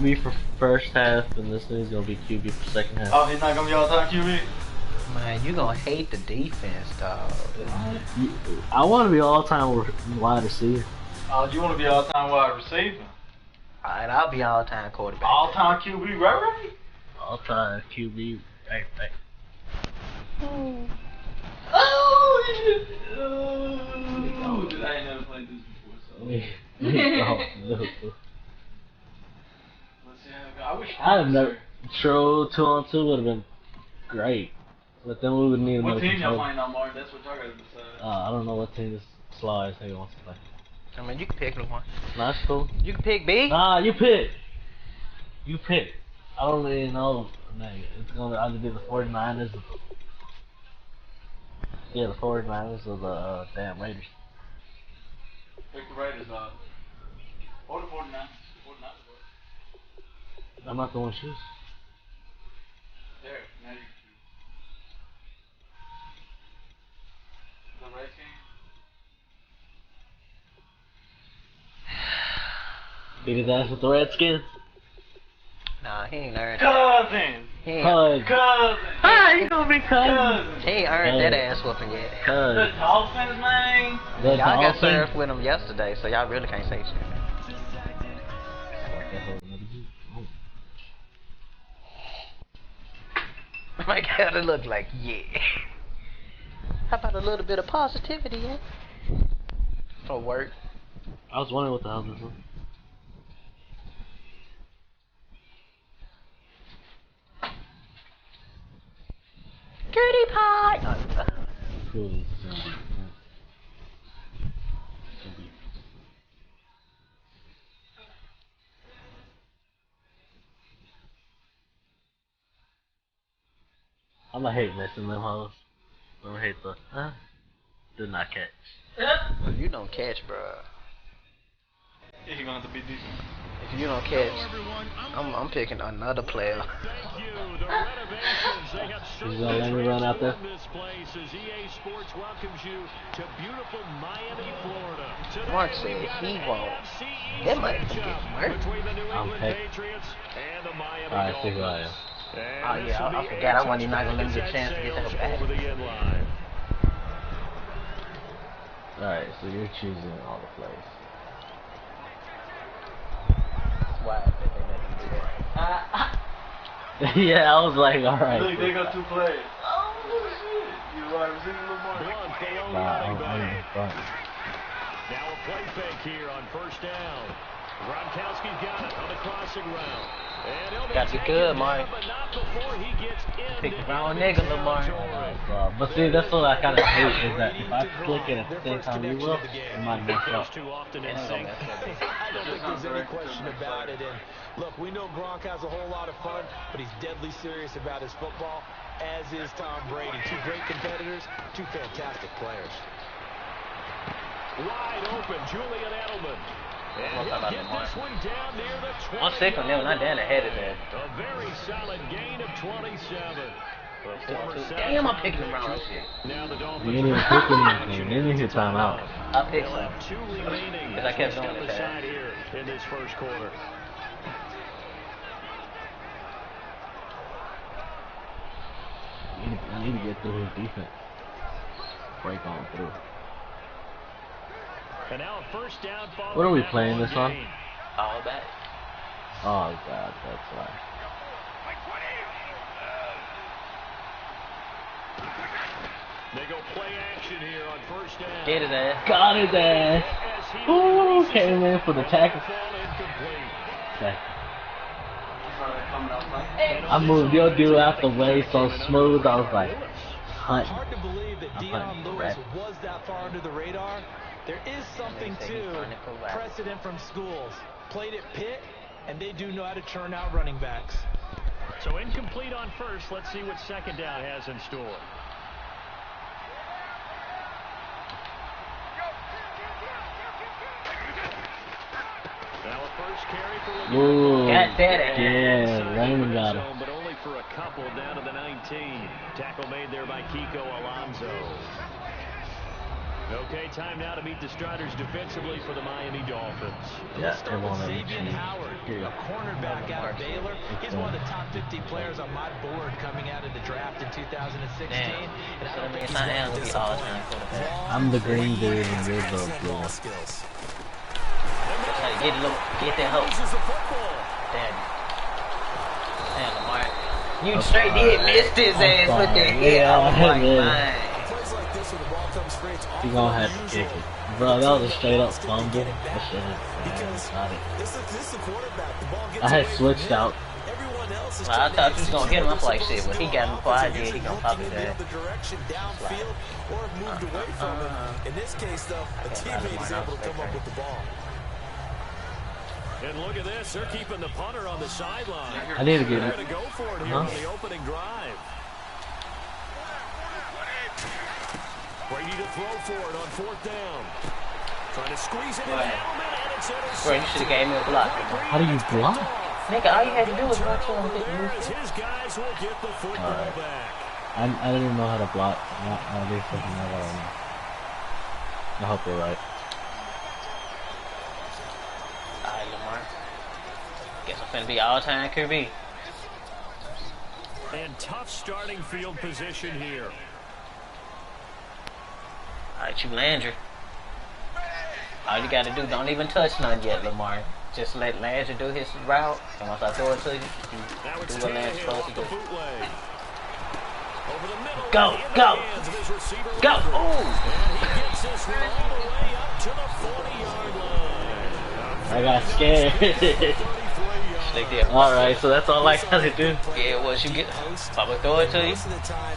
QB for first half, and this thing's gonna be QB for second half. Oh, he's not gonna be all-time QB? Man, you gonna hate the defense, dog. I want to be all-time wide receiver. Oh, you want to be all-time wide receiver? Alright, I'll be all-time quarterback. All-time QB, right? All-time QB, right. Oh, I ain't never played this before, so. No. Let's see how I wish I'd have never. True, 2-on-2 would have been great. But then we would need another What team y'all control. playing on, Martin? That's what y'all gotta decide. I don't know what team this Sly is wants to play. I mean, you can pick one. Nah, that's cool. You can pick B. Nah, you pick. You pick. I don't really know. It's gonna either be the 49ers or the 49ers or the damn Raiders. Pick the Raiders, or the 49ers. I'm not the one to choose. There, now you can choose. The Red King? Beat his ass with the Redskins. Nah, he ain't earned Cousins! Cousins. Ah, you gonna be Cousins. He ain't earned that ass whooping yet. The Cousins. Dolphins, man! The Y'all got Dolphins. served with him yesterday, so y'all really can't say shit. My God, it look like, yeah. How about a little bit of positivity, yeah? For work. I was wondering what the hell this was. Cutie pie! Cool. I'm gonna hate missing them hoes. I'm gonna hate the did not catch. Well, you don't catch, bruh. Yeah, you're gonna have to be decent. If you don't catch, I'm picking another player. He's gonna let me run out there. Mark said he won't. It might get worse. I'm picked. Alright, see who I am. Oh yeah, I forgot. I wasn't even not gonna let me get a chance to get that back. Alright, so you're choosing all the plays. Why I think they let him do that. Yeah, I was like, alright. Look, they got two plays. Oh, shit. You right, receive a little more. I'm in front. Now a play fake here on first down. Gronkowski's got it on the crossing route. Got you good, Mark. Pick the wrong nigga, Lamar. But see, that's what I kind of hate is that if I click it at the same time you will, it might mess up. I don't think there's any question about it. And look, we know Gronk has a whole lot of fun, but he's deadly serious about his football, as is Tom Brady. Two great competitors, two fantastic players. Wide open, Julian Edelman. And he'll get this one down near the 20. I'm sick of them, not down the head of that. A very solid gain of 27. Damn, I'm picking the wrong shit. Now the Dolphins You didn't even pick anything. You didn't hit timeout. I picked some. two remaining. Because I kept Step doing it aside fast. here in this first quarter. I need to get through his defense. Break on through. And now a first down. What are we playing this on? All back. Oh god, that's why. They go play action here on first down. Get his ass. Got his ass. Ooh, came in for the tackle. Okay. I moved your dude out the way so smooth. I was like, hunt. Hard to believe that Dion Lewis was that far under the radar. There is something to precedent from schools. Played at Pitt, and they do know how to turn out running backs. So incomplete on first. Let's see what second down has in store. Now a first carry for Ooh, Got that ass. yeah, Raymond got him. but only for a couple down to the 19. Tackle made there by Kiko Alonso. Okay, time now to meet the starters defensively for the Miami Dolphins. Yeah, Start with Xavier Howard, a cornerback out of Baylor. He's one of the top 50 players on my board coming out of the draft in 2016. Damn. And I don't think It's not gonna be all time quarterback. I'm the green dude and you're the blue. Get that hook. Damn, Lamar. You straight did miss his ass with that hit. I was like, man. You gonna have to kick it. Bro, that was a straight up fumble. That shit is got it. I had switched out. Well, I thought you was gonna hit him. I was like, shit, when he got him before I did, he gonna pop his ass. In this case, though, a teammate is able to come up with the ball. And look at this, they're keeping the punter on the sideline. I need to get it. They're going to go for it here on the opening drive. Brady to throw for it on 4th down. Trying to squeeze it in the helmet, and it's intercepted. Bro, you should have gave me a block. How do you block? Nigga, all you had to do was run to him. His guys will get the football back. I don't even know how to block. I do fucking know what I know. I hope you're right. Alright, Lamar. Guess I'm finna be all-time QB. And tough starting field position here. Alright, you Landry. All you gotta do, don't even touch none yet, Lamar. Just let Landry do his route, and once I throw it to you, you do what Landry's supposed to do. Go, go, go! Ooh! I got scared. Alright, so that's all I gotta do. Yeah, once you get, if I'm gonna throw it to you,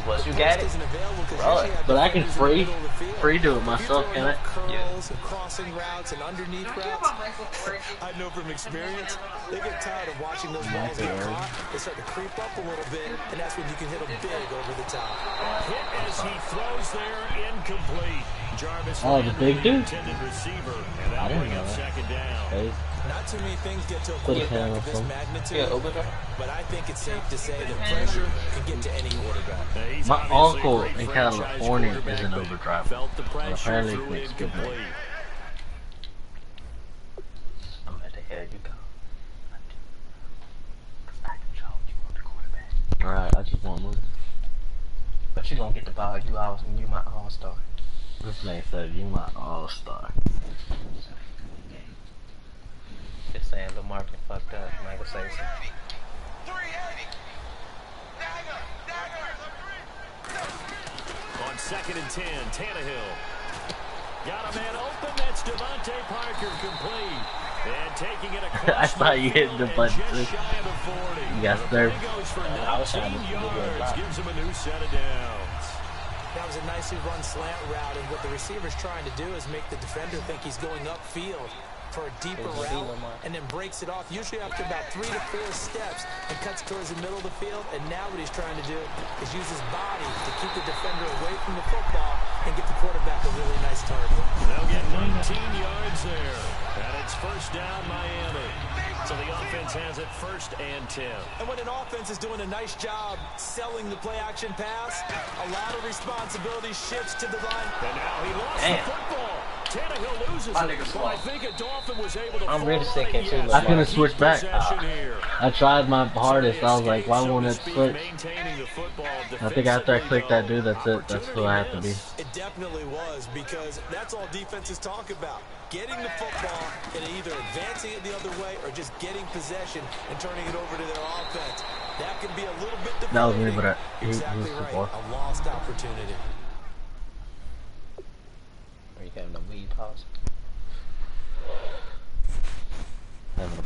once you got it, roll it. But I can free do it myself, can I? Yeah. Crossing routes and underneath routes. I know from experience, they get tired of watching those balls get caught. They start to creep up a little bit, and that's when you can hit them big over the top. Hit as he throws there, incomplete. Jarvis Oh, the big dude? Receiver, and I didn't know that. Second down. Not too many things get to a Put his quarterback hand of this on magnitude, but I think it's safe to say that pressure can get to any quarterback. My uncle in California is an overdrive. And apparently it makes good money. I'm at the hell you go. Cause I control you on the quarterback. Alright, I just want to move. But you gonna get the ball, you my all-star. This man said you my all-star. Just saying Lamar can fucked up. I'm not gonna say something. On 2nd and 10, Tannehill. Got a man open, that's Devontae Parker complete. And taking it across I thought you hit the button too. You got served. I was trying to give you a block. Gives him a new set of downs. That was a nicely run slant route, and what the receiver's trying to do is make the defender think he's going upfield for a deeper route, and then breaks it off, usually after about 3 to 4 steps, and cuts towards the middle of the field. And now what he's trying to do is use his body to keep the defender away from the football and get the quarterback a really nice target. They'll get 19 yards there, and it's first down Miami. So the offense has it 1st and 10. And when an offense is doing a nice job selling the play-action pass, a lot of responsibility shifts to the line. And now he lost the football. Tannehill loses it. Well, I think a Dolphin was able to I'm really sick at you. I couldn't switch back. I tried my hardest. I was like, why won't it switch? I think after I click that dude, that's it. That's who I have to be. It definitely was, because that's all defenses talk about. Getting the football and either advancing it the other way or just getting possession and turning it over to their offense. That can be a little bit deflating. That was me, but exactly right. A lost opportunity. Are you having a weed pause? Having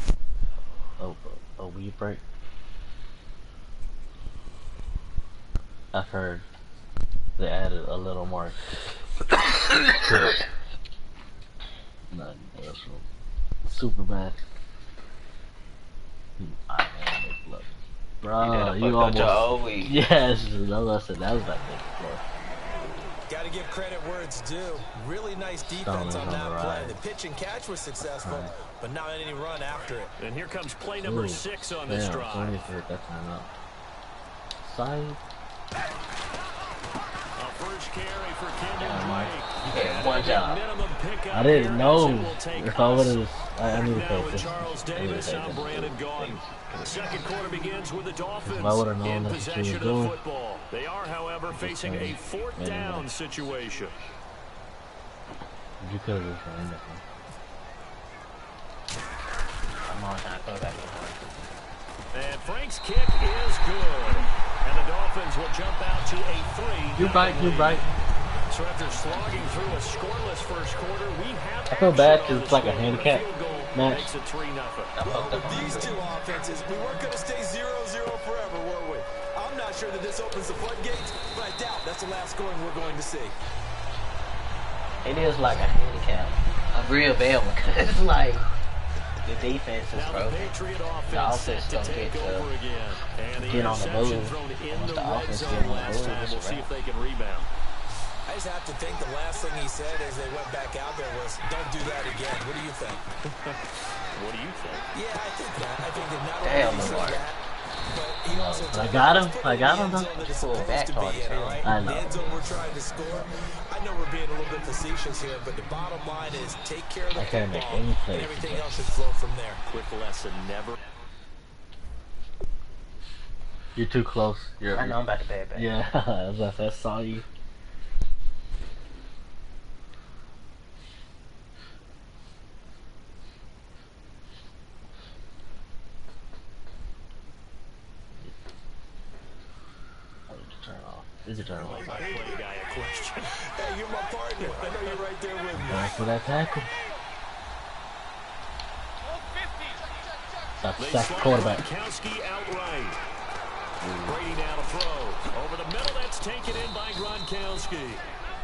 a weed break. I've heard they added a little more. Nothing else from Superman. I am it, look. Bro, you almost. Yes, that was that was that big play. Got to give credit where it's due. Really nice defense on that play. The pitch and catch was successful, but not any run after it. And here comes play number 6 on this drive. That's side. A Yeah, one job. I didn't know. If I would have, I knew to take this. The second quarter begins with the Dolphins If I would have known in that's what she was possession doing. of football. They are, however, facing a fourth down situation. You could have just ran that one. I'm on time. Go back. And Frank's kick is good. And the Dolphins will jump out to a 3. You're right. So after slogging through a scoreless first quarter, we have I feel bad because it's like a handicap match. Makes it 3-0. Well, with these two offenses, we weren't going to stay 0-0 forever, were we? I'm not sure that this opens the floodgates, but I doubt that's the last scoring we're going to see. It is like a handicap. A real bad one. Because it's like the defense is broken. The offense don't get to get on the move. Once the offense get on the move, We'll see if they can rebound. I just have to think the last thing he said as they went back out there was, don't do that again. What do you think? What do you think? Yeah, I think that. I think that not Damn, only said Lamar. that, but he also I got him. I got him though. back on it, I know. The end zone we're trying to score. I know we're being a little bit facetious here, but the bottom line is take care of the I can't make football, any and plays. everything else should flow from there. Quick lesson, never. You're too close. I know I'm about to pay it back. Yeah, I saw you. You can turn off. Play guy a question. Hey, you're my partner. I know you're right there with me. Going for that tackle. That's They sack slide quarterback. Gronkowski outright. Brady now to throw. Over the middle, that's taken in by Gronkowski.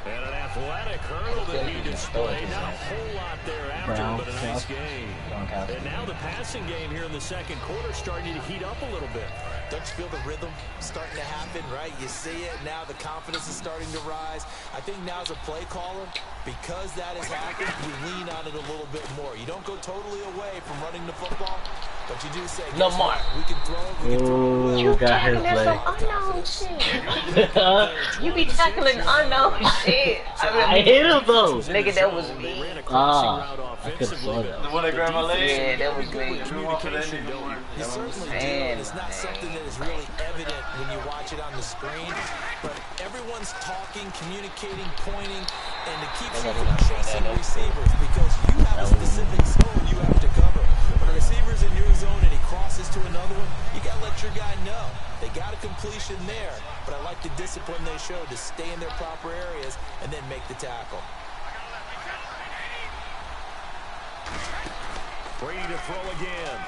And an athletic hurdle that he displayed. Not a whole lot there after, but a nice game. And now the passing game here in the second quarter starting to heat up a little bit. Don't you feel the rhythm starting to happen, right? You see it now. The confidence is starting to rise. I think now as a play caller, because that has happened, you lean on it a little bit more. You don't go totally away from running the football, but you do say, Lamar. we can throw it, we can throw it. Ooh, got his leg. Unknown shit. You be tackling unknown shit. I hit him though. Nigga, that was me. They ran a crossing route I could have saw that. The one that grabbed my leg? Yeah, that was me. Communication, don't you? You certainly do, Man, and it's not something that is really evident when you watch it on the screen, but everyone's talking, communicating, pointing, and it keeps you from chasing receivers because you have a specific zone you have to cover. When a receiver's in your zone and he crosses to another one, you got to let your guy know. They got a completion there, but I like the discipline they showed to stay in their proper areas and then make the tackle. Brady to throw again.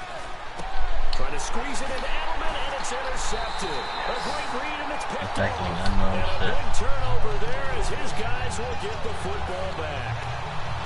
Trying to squeeze it into Edelman, and it's intercepted. A great read, and it's picked That's off. actually unknown And a shit. big turnover there as his guys will get the football back.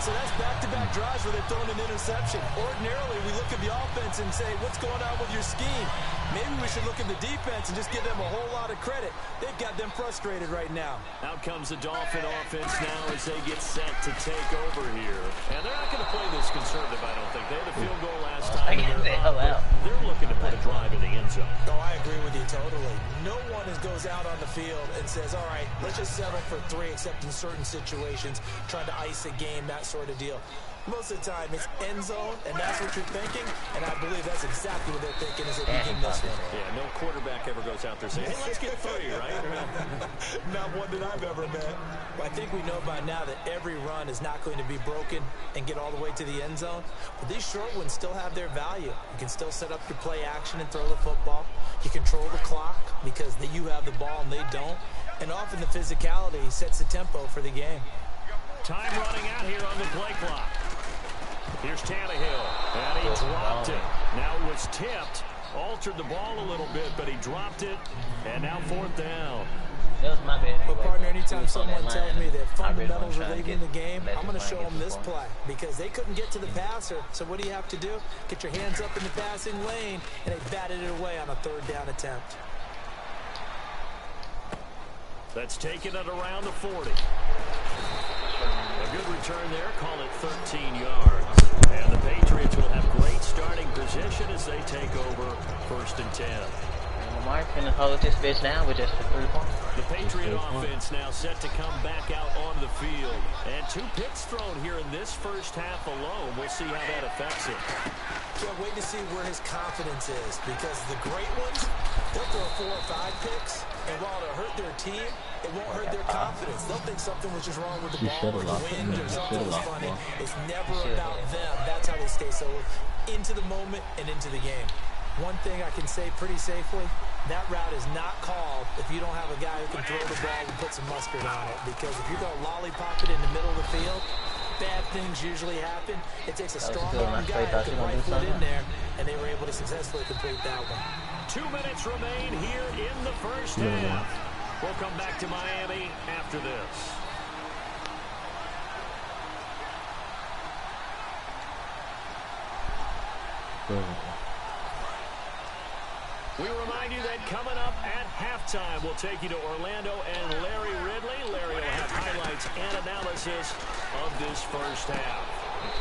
So that's back-to-back drives where they've thrown an interception. Ordinarily, we look at the offense and say, what's going on with your scheme? Maybe we should look at the defense and just give them a whole lot of credit. They've got them frustrated right now. Out comes the Dolphin offense now as they get set to take over here. And they're not going to play this conservative, I don't think. They had a field goal last time. Get the hell out. They're looking to put a drive in the end zone. Oh, I agree with you totally. No one goes out on the field and says, all right, let's just settle for 3, except in certain situations, trying to ice a game, that sort of deal. Most of the time, it's end zone, and that's what you're thinking, and I believe that's exactly what they're thinking as they begin this one. Yeah, no quarterback ever goes out there saying, hey, let's get 3, right? Not one that I've ever met. I think we know by now that every run is not going to be broken and get all the way to the end zone. But these short ones still have their value. You can still set up your play action and throw the football. You control the clock because you have the ball and they don't. And often the physicality sets the tempo for the game. Time running out here on the play clock. Here's Tannehill, and he dropped it. Now it was tipped, altered the ball a little bit, but he dropped it, and now 4th down. That was my bad. But partner, anytime someone tells me that fundamentals are leading the game, I'm going to show them this play because they couldn't get to the passer. So what do you have to do? Get your hands up in the passing lane, and they batted it away on a 3rd down attempt. That's taken at around the 40. A good return there, call it 13 yards. And the Patriots will have great starting position as they take over 1st and 10. Martin finna hold this bitch down with just the 3 points. The Patriot offense now set to come back out onto the field. And 2 picks thrown here in this first half alone. We'll see how that affects him. Can't wait to see where his confidence is, because the great ones, they'll throw 4 or 5 picks, and while it'll hurt their team, it won't hurt their confidence. They'll think something was just wrong with the ball or the wind or something was funny. It's never about them. That's how they stay so into the moment and into the game. One thing I can say pretty safely, that route is not called if you don't have a guy who can throw the ball and put some mustard on it. Because if you're going to lollipop it in the middle of the field, bad things usually happen. It takes a strong arm guy who can right foot in there, and they were able to successfully complete that one. 2 minutes remain here in the first half. We'll come back to Miami after this. We remind you that coming up at halftime, we'll take you to Orlando and Larry Ridley. Larry will have highlights and analysis of this first half.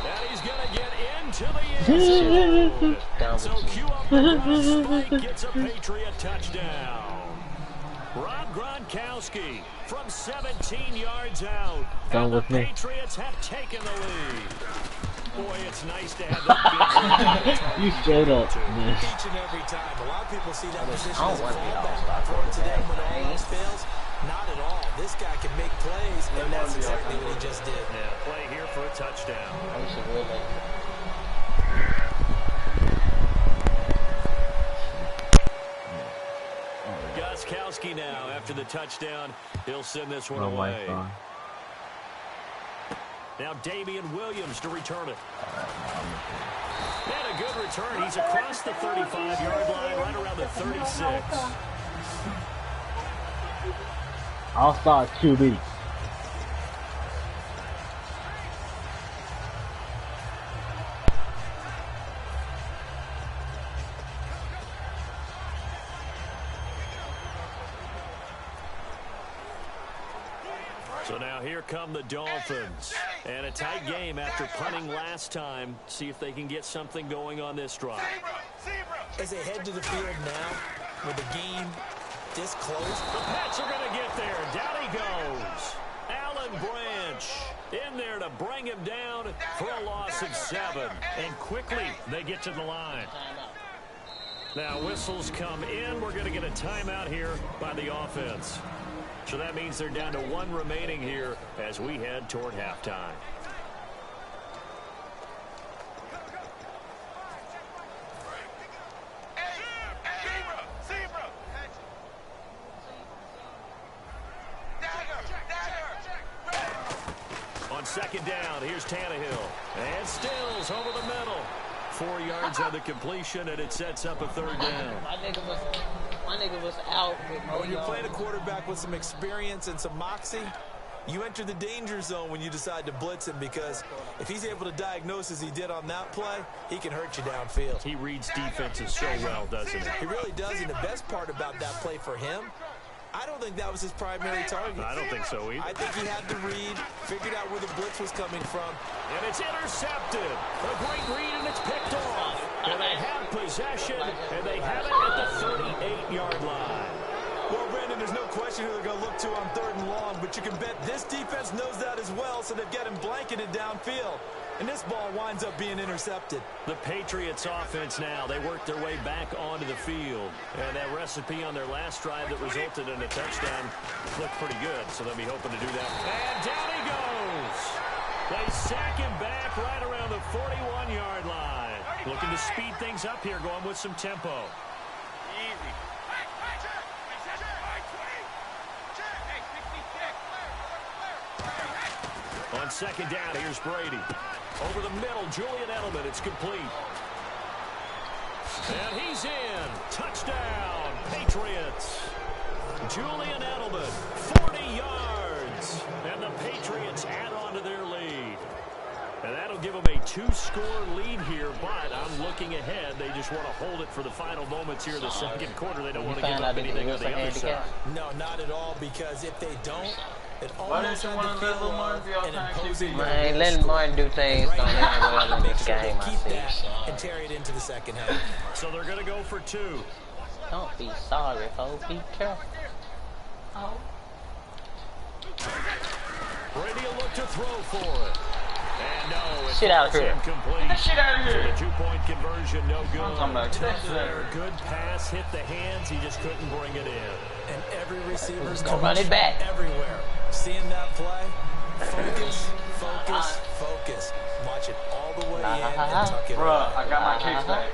And he's going to get into the end zone. So cue up the Spike gets a Patriot touchdown. Rob Gronkowski from 17 yards out. Down with me. Patriots have taken the lead. Boy, it's nice to have that big You straight up missed. Each and every time. A lot of people see that position as a fallback. Throw it to them when all else fails. Not at all. This guy can make plays, and that's exactly what he just did. Yeah, play here for a touchdown. Gostkowski now, after the touchdown, he'll send this one away. Now Damian Williams to return it. And a good return. He's across the 35-yard line, right around the 36. All-star QB. So now here come the Dolphins. And a tight game after punting last time. See if they can get something going on this drive. As they head to the field now, with the game this close. The Pats are going to get there. Down he goes. Alan Branch in there to bring him down for a loss of 7. And quickly they get to the line. Now whistles come in. We're going to get a timeout here by the offense. So that means they're down to 1 remaining here as we head toward halftime. On second down, here's Tannehill. And Stills over the middle. 4 yards on the completion, and it sets up a 3rd down. My nigga was out with when you're playing a quarterback with some experience and some moxie, you enter the danger zone when you decide to blitz him, because if he's able to diagnose as he did on that play, he can hurt you downfield. He reads defenses so well, doesn't he? He really does, and the best part about that play for him, I don't think that was his primary target. I don't think so either. I think he had to read, figured out where the blitz was coming from. And it's intercepted. A great read, and it's picked off. And they have possession, and they have it at the 38-yard line. Well, Brandon, there's no question who they're going to look to on 3rd and long, but you can bet this defense knows that as well, so they've got him blanketed downfield. And this ball winds up being intercepted. The Patriots offense now, they work their way back onto the field. And that recipe on their last drive that resulted in a touchdown looked pretty good, so they'll be hoping to do that. And down he goes. They sack him back right around the 41-yard line. Looking to speed things up here, going with some tempo. Easy. On second down, here's Brady. Over the middle, Julian Edelman. It's complete. And he's in. Touchdown, Patriots. Julian Edelman, 40 yards. And the Patriots add on to their lead. And that'll give them a 2-score lead here, but I'm looking ahead. They just want to hold it for the final moments here in the second quarter. They don't want to give up anything on the other side. No, not at all, because if they don't, it Why almost didn't you had want the to let feel Lil Martin of be all an time imposing QB? Man, letting Martin do things don't end well in make this sure game, they I keep see. that and carry it into the second half. So they're going to go for 2. Don't be sorry, folks. Be careful. Oh. Brady a look to throw for it. And no, it's shit out of here. incomplete. Get the shit out of here. So the 2-point conversion, no good. I'm talking about Took there, good pass, hit the hands. He just couldn't bring it in. And every receiver's gonna run it back everywhere. Seeing that play, focus, focus, focus. Watch it all the way in and tuck it Bruh, away. I got my kicks back.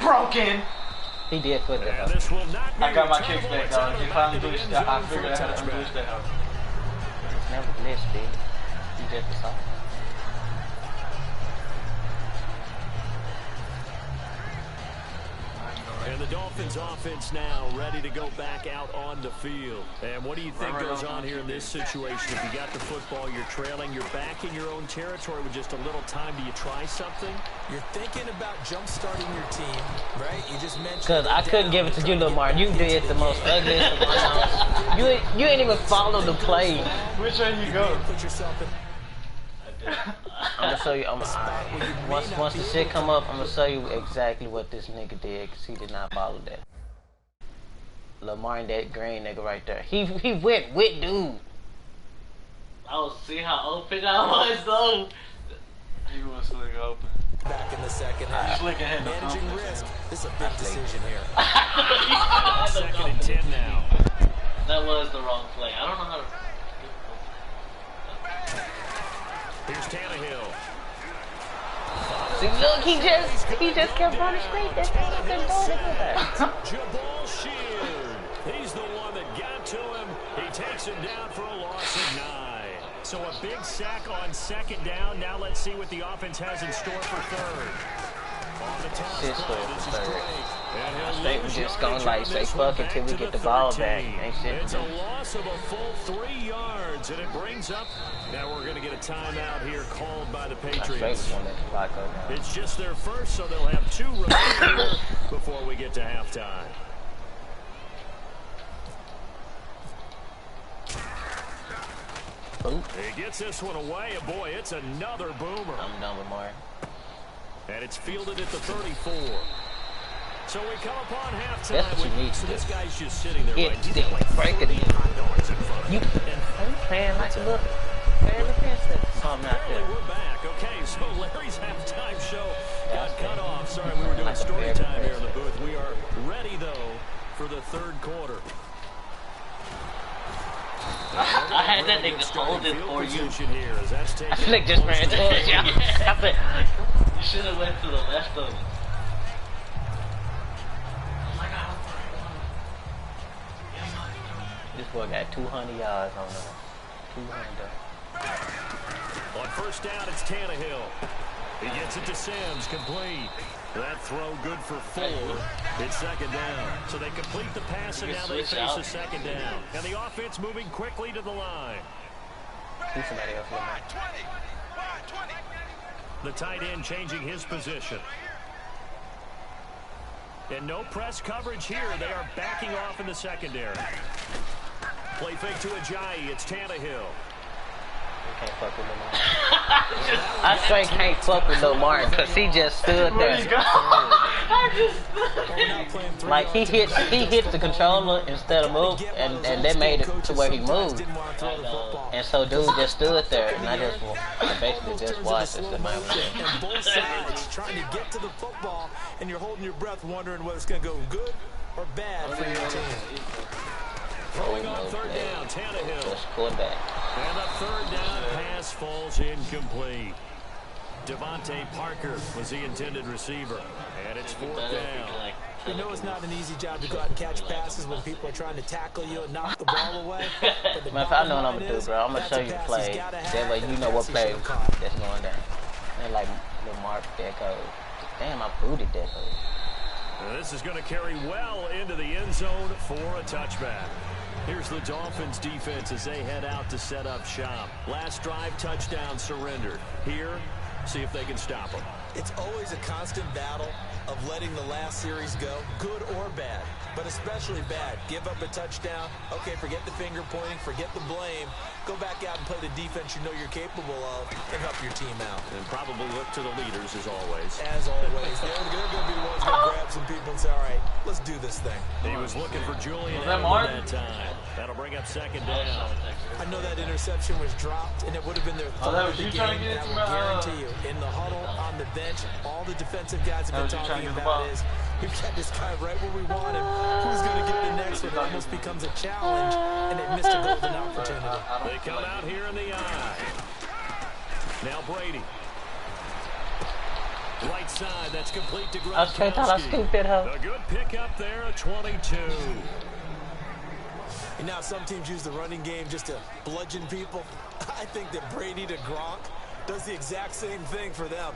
Broken. He did put that up. This will not be I got my returnable. kicks back, It's dog. out He of finally the glitched end that. I zone for figured a out how to touchback. glitch that out. It's never glitched, dude. You just decided. And the Dolphins offense now ready to go back out on the field. And what do you think goes on here in this situation? If you got the football, you're trailing, you're back in your own territory with just a little time. Do you try something? You're thinking about jump-starting your team, right? You just mentioned... Because I couldn't give it to you, Lamar. You did the most ugliest of runs. You ain't even follow the play. Which way you go? Put yourself in... I'm gonna show you. Once the shit come up, I'm gonna show you exactly what this nigga did, because he did not follow that. Lamar and that green nigga right there. He went with dude. Oh, see how open I was though. He was slick open. Back in the second half. Slicking him. Managing risk. This is a big decision here. Second and 10 now. That was the wrong play. I don't know how to. Here's Tannehill. See, look, he just kept running straight. That's what they're doing. Jabal Sheard. He's the one that got to him. He takes him down for a loss of 9. So a big sack on second down. Now let's see what the offense has in store for third. On the toss Shit play, store this for is third. Drake. And he'll Straight lose was just yardage gonna like on say this one fuck until back we to get the the ball 13. back. Ain't shit. It's a loss of a full 3 yards, and it brings up. Now we're going to get a timeout here called by the Patriots. It's just their first, so they'll have 2 remaining before we get to halftime. He gets this one away, and boy, it's another boomer. I'm done with Mario. And it's fielded at the 34. So we come upon halftime. That's what you need to So do. this guy's just sitting there. Hit Right? He's the got like break it 30 in. hot dogs in front of You him. are you playing like a little something out Apparently there. we're back. Okay, so Larry's halftime show got That's cut it. off. Sorry, we were doing Like a story bear time here in person. the booth. We are ready, though, for the third quarter. I had that nigga hold it for you. Here as that's I taken flicked just ran towards you. I said, you should have went to the left of it. This boy got 200 yards on him. 200. On first down, it's Tannehill. He gets it to Sims, complete. That throw good for 4. It's second down. So they complete the pass, and now they face a second down. And the offense moving quickly to the line. He's somebody else. The tight end changing his position. And no press coverage here. They are backing off in the secondary. Play fake to Ajayi. It's Tannehill. Can't fuck with Lamar. I straight can't fuck with Lamar because he just stood there. Like he hit the controller instead of move, and that made it to where he moved. And so dude just stood there, and I basically just watched it. And both sides trying to get to the football, and you're holding your breath, wondering whether it's going to go good or bad for your team. Throwing on third down, Tannehill. Just quarterback. And a third down pass falls incomplete. Devontae Parker was the intended receiver. And it's fourth down. You know it's not an easy job to go out and catch passes when people are trying to tackle you and knock the ball away. But Man, if I know what I'm going to do, bro, I'm going to show you the play. That way you know what play that's going down. And like Lamar, that code. Damn, I booted that code. This is going to carry well into the end zone for a touchback. Here's the Dolphins defense as they head out to set up shop. Last drive, touchdown surrendered. Here, see if they can stop them. It's always a constant battle of letting the last series go, good or bad, but especially bad. Give up a touchdown. Okay, forget the finger pointing, forget the blame. go back out and play the defense you know you're capable of and help your team out. And probably look to the leaders, as always. As always. They're going to be the ones going to grab some people and say, all right, let's do this thing. He was looking for Julian that time. That'll bring up second down. I know that interception was dropped, and it would have been their third of the game. And I will guarantee you, in the huddle, on the bench, all the defensive guys have been talking about is, we've got this guy right where we want him. Who's going to get the next one? It almost becomes a challenge, and they missed a golden opportunity. They come out here in the eye. Now Brady. Right side, that's complete to Gronkowski. A good pick up there, a 22. And now some teams use the running game just to bludgeon people. I think that Brady to Gronk does the exact same thing for them.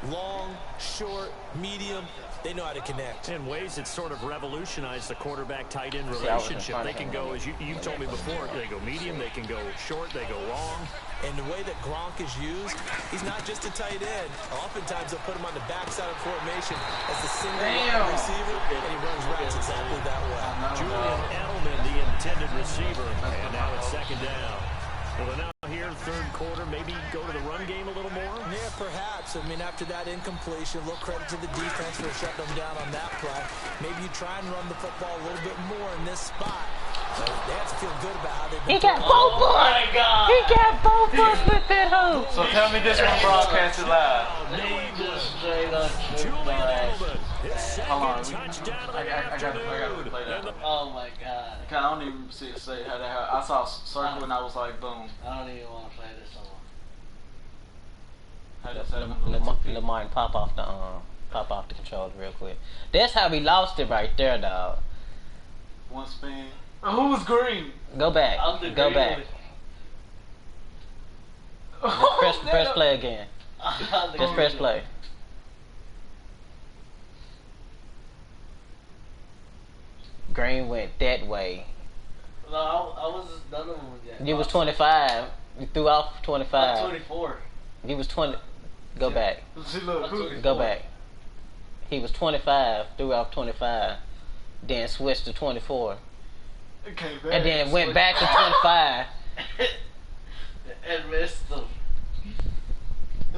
Long, short, medium, they know how to connect. In ways that sort of revolutionized the quarterback-tight end relationship. They can go, as you told me before, they go medium, they can go short, they go long. And the way that Gronk is used, he's not just a tight end. Oftentimes they'll put him on the backside of formation as the single receiver, and he runs routes exactly that way. Julian Edelman, the intended receiver, and now it's second down. Well, they're now here, third quarter, maybe go to the run game a little more? Yeah, perhaps. I mean, after that incompletion, a little credit to the defense for shutting them down on that play. Maybe you try and run the football a little bit more in this spot. So they have to feel good about how they've been. He got both of us. He got both of us with that hoop. So tell me this one broadcasted live. Julian Edelman, his Hold on, second touchdown of the I gotta afternoon. play that. Oh my God. I don't even say how that happened. I saw a circle and I was like, boom. I don't even want to play this song. How that happen? Lamar pop off the controller real quick. That's how we lost it right there, dog. One spin. Who was green? Go back. Go back. Press play again. Just press play. Green went that way. No, I was none of them yet. You was 25. You threw off 25. 24. He was 20. Go back. See, look, Go back. He was 25. Threw off 25. Then switched to 24. And then went back to 25. And missed them.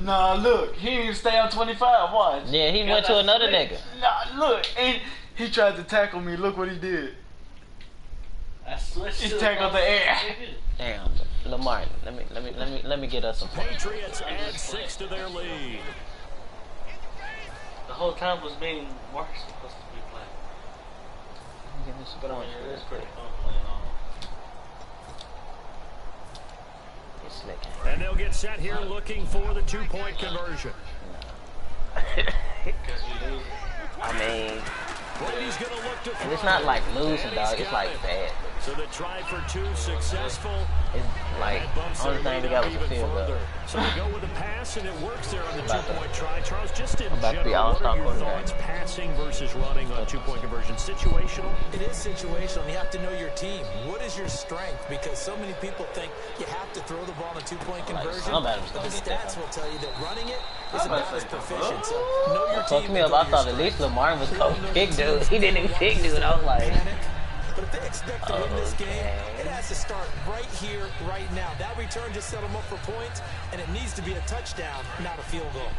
Nah, look, he didn't stay on 25. Watch. Yeah, he went to another nigga. Nah, look, and he tried to tackle me. Look what he did. I switched. He tackled the air. Damn, Lamar. Let me get us some points. Patriots add 6 to their lead. The whole time was meaning Mark's supposed to be playing. Give me some But I mean, points it real is pretty quick. fun playing on. Get slick. And they'll get set here looking for the 2-point conversion. Because you lose. I mean, Brady's going to look to and it's not like losing, dog. It's like bad. So they tried for 2, successful. It's like only thing we got was a field goal. So they go with a pass, and it works there on the 2-point try. Charles, just in about to be general, what all-star are your quarterback. thoughts passing versus running on 2-point conversion? Situational? It is situational, and you have to know your team. What is your strength? Because so many people think you have to throw the ball in a 2-point conversion. somebody's But the gonna get stats that. will tell you that running it is about as proficient. So know your Fuck team. me and up. know I your thought at strength. least Lamar was coach big dude. He didn't even pick dude. I was like, But if they expect to win this game, it has to start right here, right now. That return just set them up for points, and it needs to be a touchdown, not a field goal.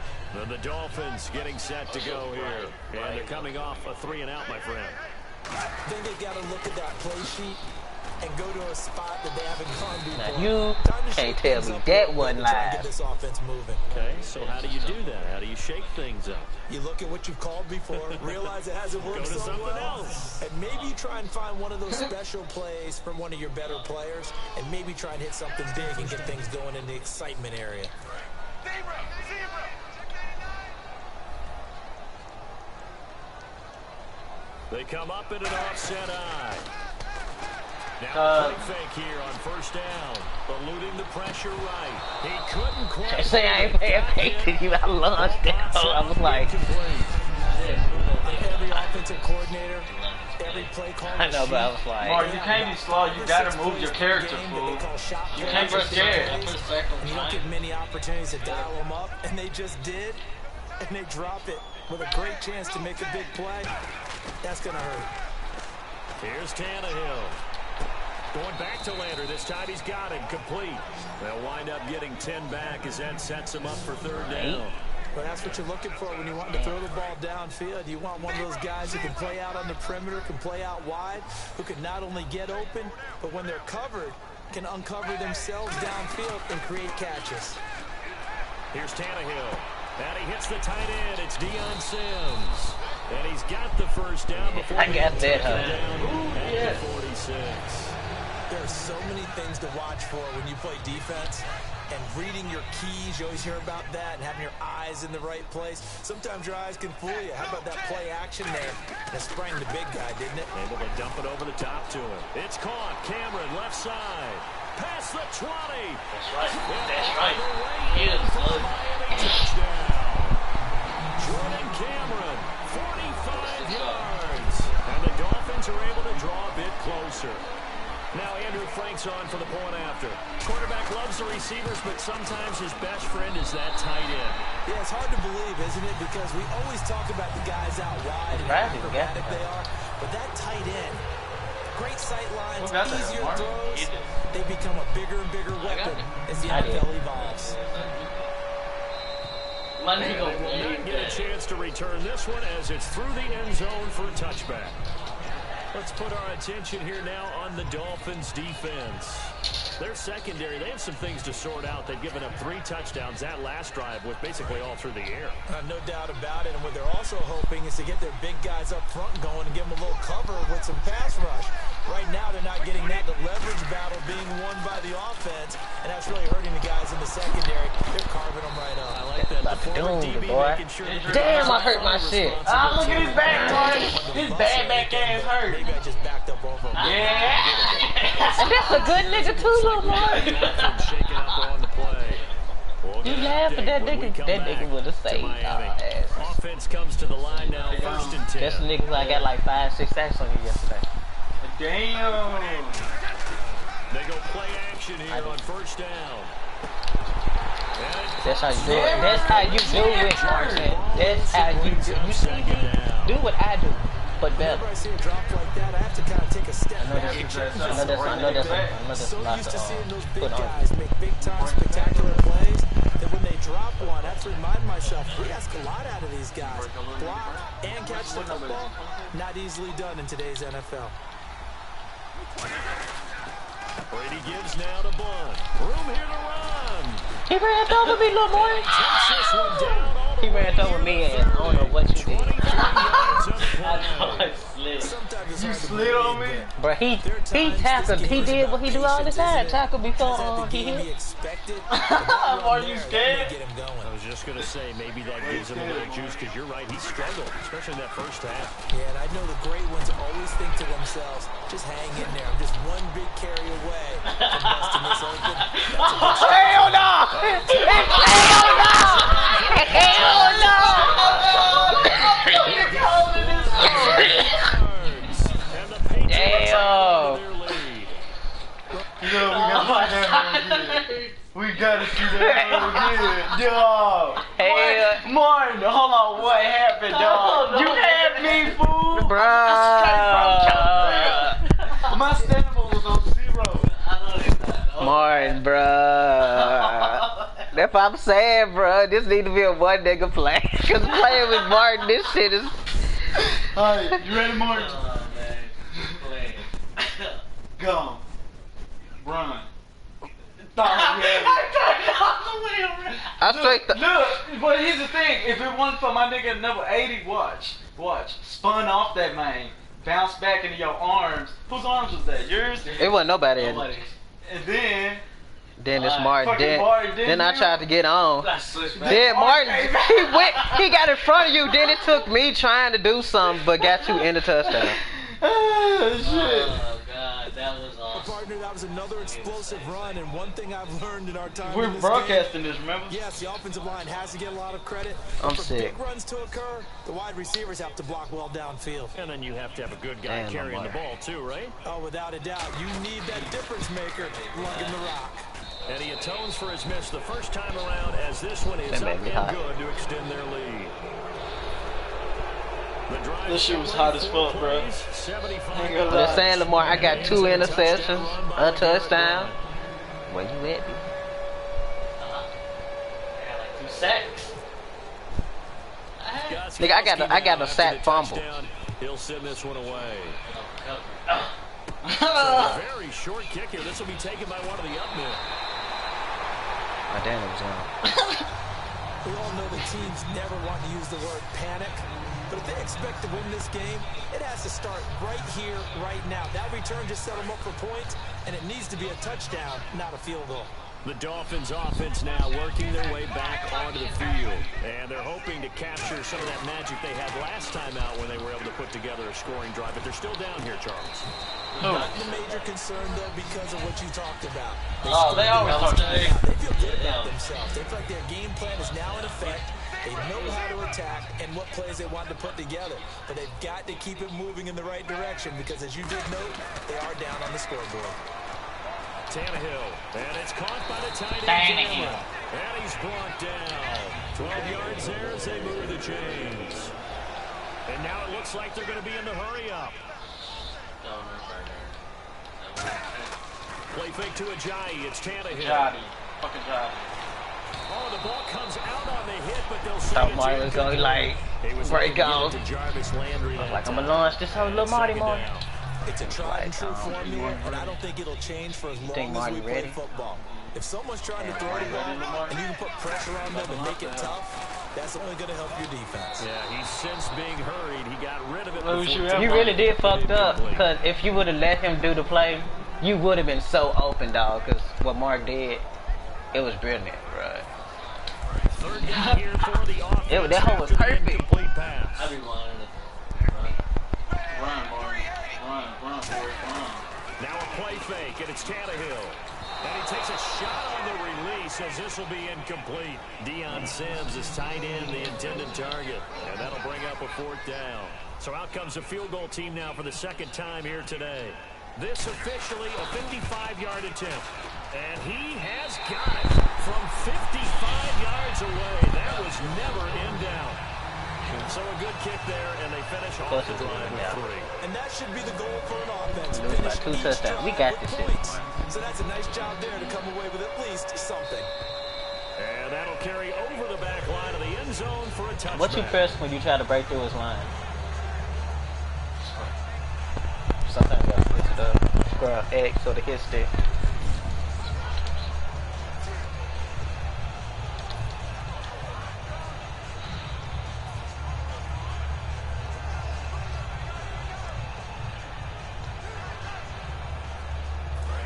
And the Dolphins getting set to go here. And they're coming off a 3-and-out, my friend. Then they've got to look at that play sheet and go to a spot that they haven't gone before. now you Time to can't shake tell things me up that a little bit wasn't and try and live. Get this offense moving. Okay, so how do you do that? How do you shake things up? You look at what you've called before, realize it hasn't worked Go to so something well, else. and maybe you try and find one of those special plays from one of your better players, and maybe try and hit something big and get things going in the excitement area. They come up in an offset eye. Now play fake here on first down. Eluding the pressure right. He couldn't quite. say I ain't paying attention to you. I launched it. I was like, Every offensive coordinator, every play call. I know, but I was like, Mark, you can't be slow. You gotta move your character, fool. You can't be scared. You don't get many opportunities to dial them up, and they just did, and they drop it with a great chance to make a big play. That's gonna hurt. Here's Tannehill. Going back to Lander. This time he's got it. Complete. They'll wind up getting 10 back as that sets him up for third down. Well, that's what you're looking for when you want to throw the ball downfield. You want one of those guys who can play out on the perimeter, can play out wide, who can not only get open, but when they're covered, can uncover themselves downfield and create catches. Here's Tannehill. And he hits the tight end. It's Deion Sims. And he's got the first down before I got that, at 46. There are so many things to watch for when you play defense. And reading your keys, you always hear about that, and having your eyes in the right place. Sometimes your eyes can fool you. How about that play action there? And it sprang the big guy, didn't it? Able to dump it over the top to him. It's caught. Cameron, left side. Past the 20. That's right. That's right. Touchdown. Jordan Cameron, 45 yards. And the Dolphins are able to draw a bit closer. Now Andrew Frank's on for the point after. Quarterback loves the receivers, but sometimes his best friend is that tight end. Yeah, it's hard to believe, isn't it? Because we always talk about the guys out wide and how acrobatic they are. But that tight end, great sight lines, easier throws, they become a bigger and bigger weapon as the NFL evolves. And they will not get a chance to return this one as it's through the end zone for a touchback. Let's put our attention here now on the Dolphins' defense. Their secondary, they have some things to sort out. They've given up 3 touchdowns. That last drive was basically all through the air. No doubt about it. And what they're also hoping is to get their big guys up front going and give them a little cover with some pass rush. Right now, they're not getting that. The leverage battle being won by the offense, and that's really hurting the guys in the secondary. They're carving them right up. I like that. The former DB making sure damn, I hurt my shit. Oh, look at his back, boy. His bad back ass hurt. Maybe I just backed up over him. Yeah. And that's a good nigga too, little boy. Shaking up on the play. You laugh at that nigga would have saved our ass. Offense comes to the line now, 1st and 10. That's the niggas I got like 5-6 sacks on you yesterday. Damn. They go play action here on 1st down. That's how you do it. That's how you do it, Martin. That's how you do it. You see me? Do what I do, but better. Whenever I see a drop like that, I have to kind of take a step back. I know that's So a lot used to seeing those big put on. guys make big-time, spectacular plays that when they drop one, I have to remind myself, we ask a lot out of these guys. Block and catch the football, not easily done in today's NFL. Brady gives now to Blunt. Room here to run. He ran over me, little boy. Takes this one down all the He way ran over me, and I don't know what you did. 23 yards on the play. Sometimes it's You hard to slid on me? believe that. But he tackled. He did what he do all the time. Tackle before he hit. Are you scared? I was just going to say, maybe that gives him a little juice, because you're right, he struggled, especially in that first half. Yeah, and I know the great ones always think to themselves, just hang in there. I'm just one big carry away from busting this open. Hell no! Hell no! Hell no! And the Patriots Damn! their lead. We gotta see that again. Yo. Hey, Martin, hold on. What happened, dog? You had me, fool. bruh. My stamina was on 0. Martin, bruh. That's what I'm saying, bruh. This need to be a one nigga play. Cause playing with Martin, this shit is. Alright, you ready, Martin? Go. Run. I straight the. Look, but here's the thing. If it wasn't for my nigga number 80, watch. Spun off that man. Bounced back into your arms. Whose arms was that? Yours? It wasn't nobody in it. Nobody's. And then Then it's Martin. fucking Martin, Then I tried to get on. Then Then Martin, he got in front of you. Then it took me trying to do something, but got you in the touchdown. Oh, shit. Oh, God, that was awesome. Partner, that was another explosive run, and one thing I've learned in our time We're in this broadcasting game, this, remember? yes, the offensive line has to get a lot of credit. I'm But for sick. big runs to occur, the wide receivers have to block well downfield. And then you have to have a good guy Damn, carrying the Lamar. ball, too, right? Oh, without a doubt, you need that difference maker lugging the rock. And he atones for his miss the first time around, as this one is That up made and me hot. good to extend their lead. This shit was hot as fuck, bro. I'm just saying, Lamar, I got 2 interceptions, a touchdown. Where you at, B? I got like 2 sacks. Nigga, I got a sack fumble. He'll send this one away. Very short kick here. This will be taken by one of the up men. My dad was on. We all know the teams never want to use the word panic, but if they expect to win this game, it has to start right here, right now. That return just set them up for points, and it needs to be a touchdown, not a field goal. The Dolphins offense now working their way back onto the field. And they're hoping to capture some of that magic they had last time out when they were able to put together a scoring drive. But they're still down here, Charles. Not the major concern, though, because of what you talked about. They always talk shit. They feel good about themselves. They feel like their game plan is now in effect. They know how to attack and what plays they want to put together. But they've got to keep it moving in the right direction because, as you did note, they are down on the scoreboard. Tannehill, and it's caught by the tight end. And he's brought down. 12 yards there as they move the chains. And now it looks like they're going to be in the hurry-up. Play fake to Ajayi. It's Tannehill. Fucking Johnny. Oh, the ball comes out on the hit, but they'll say Thought Marty was going like, break out. Like, I'm going to launch this whole little Marty Marty. It's a tried and true formula, and I don't think it'll change for as long as we play football. If someone's trying to throw the ball and you can put pressure on them and make it tough, that's only going to help your defense. Yeah, he's since being hurried. He got rid of it. You really did fucked up, because if you would have let him do the play, you would have been so open, dog, because what Mark did, it was brilliant, bro. Third down here for the offense. That hole was perfect. Complete pass. I be wanting to run, Martin. Run, Forrest, run. Now a play fake, and it's Tannehill. And he takes a shot on the release as this will be incomplete. Deion Sims is tied in the intended target, and that'll bring up a 4th down. So out comes the field goal team now for the 2nd time here today. This officially a 55-yard attempt. And he has got it from 55 yards away. That was never in doubt. So a good kick there, and they finish off the drive with 3. And that should be the goal for an offense. Lose by 2 touchdowns. We got this shit. So that's a nice job there to come away with at least something. And that'll carry over the back line of the end zone for a touchdown. What you press when you try to break through his line? Sometimes you gotta switch it up. Scroll X or the hit stick.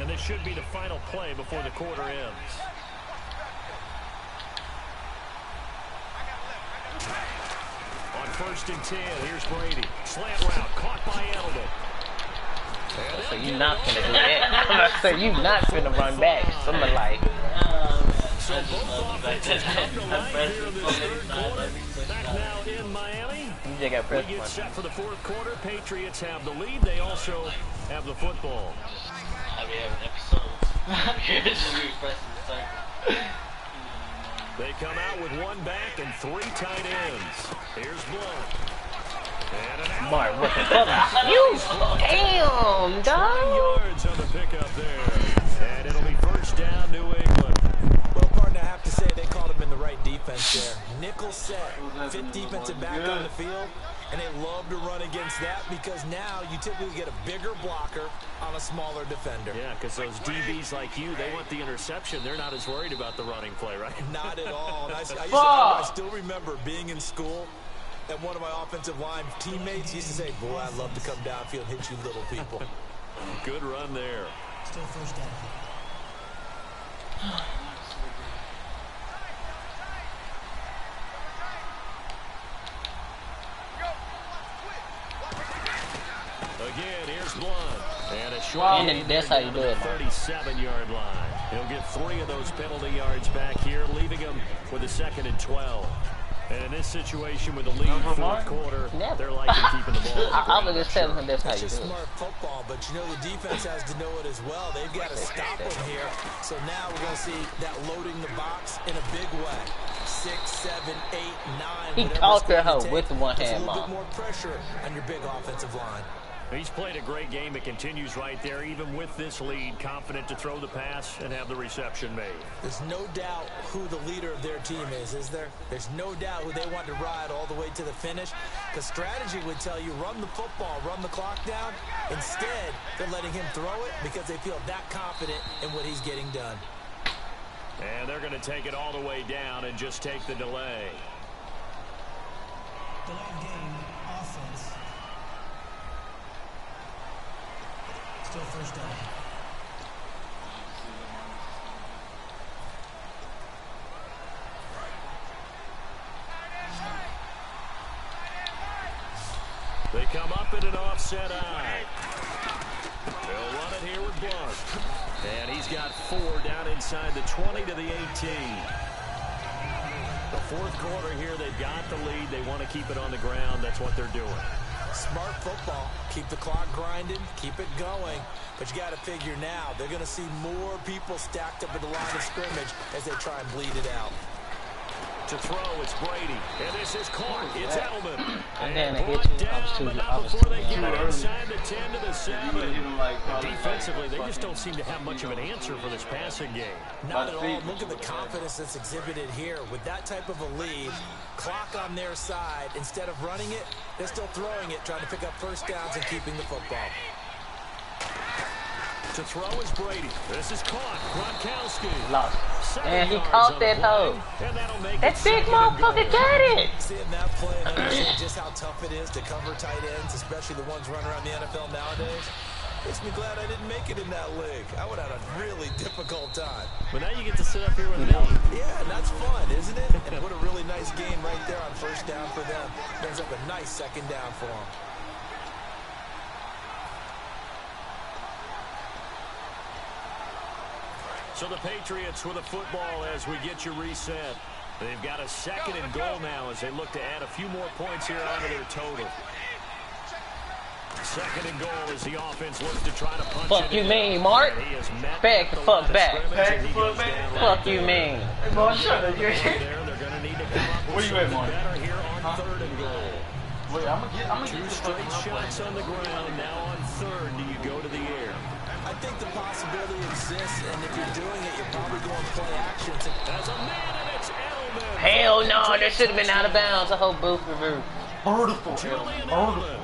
And this should be the final play before the quarter ends. On 1st and 10, here's Brady. Slant route, caught by Edelman. So you're not gonna do that. I'm gonna say you're not gonna run back. Someone like. So both offenses come to life here in this 3rd quarter. Back now in Miami. You just got press we get set for the 4th quarter. Patriots have the lead. They also have the football. I be having episodes. Just refreshing the circle. They come out with 1 back and 3 tight ends. Here's Blunt. Mark, what the fuck? You damn, dog. Yards on the pickup there. And it'll be 1st down, New England. Well, partner, I have to say they called him in the right defense there. Nickel set, fit defensive back on the field, and they love to run against that because now you typically get a bigger blocker on a smaller defender. Yeah, because those DBs like you, they want the interception. They're not as worried about the running play, right? Not at all. And I still remember being in school, and one of my offensive line teammates used to say, boy, I'd love to come downfield and hit you little people. Good run there. Still 1st down. Again, here's Blunt. And a short And that's how you do it, 37-yard line. He'll get 3 of those penalty yards back here, leaving him with a 2nd and 12. And in this situation with the lead 4th quarter, they're likely keeping the ball. I was just telling him that's how you do It's it. just smart football, but you know the defense has to know it as well. They've got to stop him here. So now we're going to see that loading the box in a big way. 6, 7, 8, 9. He whatever caught it's that going to hoe take, with the one puts hand, a little Mom. bit more pressure on your big offensive line. He's played a great game. It continues right there, even with this lead. Confident to throw the pass and have the reception made. There's no doubt who the leader of their team is there? There's no doubt who they want to ride all the way to the finish. Because strategy would tell you, run the football, run the clock down. Instead, they're letting him throw it because they feel that confident in what he's getting done. And they're going to take it all the way down and just take the delay. Delayed game, offense. Still first down. They come up in an offset eye. They'll run it here with Blunt. And he's got 4 down inside the 20 to the 18. The fourth quarter here, they've got the lead. They want to keep it on the ground. That's what they're doing. Smart football. Keep the clock grinding. Keep it going. But you got to figure now, they're going to see more people stacked up at the line of scrimmage as they try and bleed it out. To throw, it's Brady. And this is caught. It's Edelman. And then they brought hit you. down, but not before they get it inside the 10 to the 7. Defensively, they just don't seem to have much of an answer for this passing game. Not at all. Look at the confidence that's exhibited here. With that type of a lead, clock on their side, instead of running it, they're still throwing it, trying to pick up first downs and keeping the football. To throw is Brady. This is caught. Gronkowski. Lost. And he caught that hoe. That big motherfucker got it. Seeing that play and understanding just how tough it is to cover tight ends, especially the ones running around the NFL nowadays, makes me glad I didn't make it in that league. I would have had a really difficult time. But now you get to sit up here with me. Yeah, and that's fun, isn't it? And what a really nice game right there on first down for them. Brings up a nice second down for them. So the Patriots with a football as we get you reset. They've got a 2nd and goal now as they look to add a few more points here onto their total. 2nd and goal as the offense looks to try to punch Fuck it you in. mean, Mark? Back the fuck back. Fuck you mean. Hey, boy, shut up. They're going to need to come up with something better here on 3rd and goal. Wait, I'm gonna Two get straight shots on the ground. Now on 3rd, do you go to the air? I think the possibility exists, and if you're doing it, you're probably going play action. As a man, and it's Edelman. Hell no, that should have been out of bounds. I hope Booth review. Julian Edelman.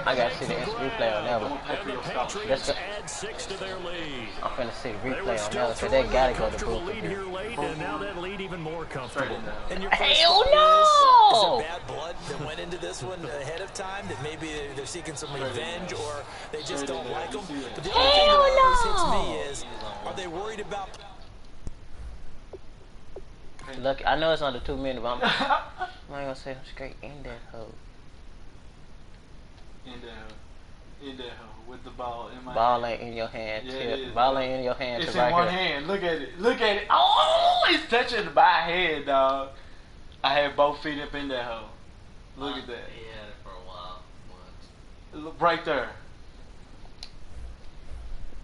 I gotta see the instant replay on that one. And the Patriots add 6 to their lead. I'm finna see the They replay were on still that one, so they throwing gotta a go to comfortable Booth lead here review. late, and now that lead even more comfortable. And your first Hell thought no! is there bad blood that went into this one ahead of time? That maybe they're seeking some revenge, or they just don't like them? But the only thing that always hits me is, are they worried about? Look, I know it's under 2 minutes, but I'm not gonna say I'm straight in that hoe. in there with the ball in my Ball hand. ain't in your hand. Yeah, Tip. it is. Ball ain't in your hand. It's to in right one here. hand. Look at it. Look at it. Oh, it's touching my head, dog. I had both feet up in that hole. Look at that. He had it for a while. Once. Look right there.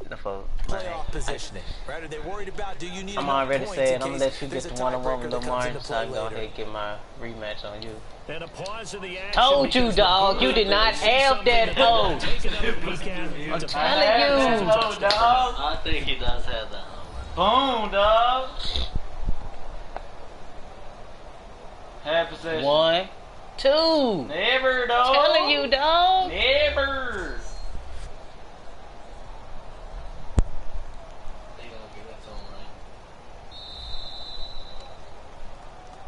The fuck. Playoff positioning, right? Are they worried about? Do you need? I'm enough already points saying in I'm gonna case let you get there's the a one-on-one tiebreaker with that comes Lamar, into so I play can go later? ahead and get my rematch on you. And a pause in the action. Told you, because dog. the You did not Bulldogs have something that hoe. Take another peek at it. I'm It's a telling you. Oh, dog. I think he does have that home. Boom, dog. Half possession. 1, 2. Never, dog. Telling you, dog. Never. They gonna give it to him, right?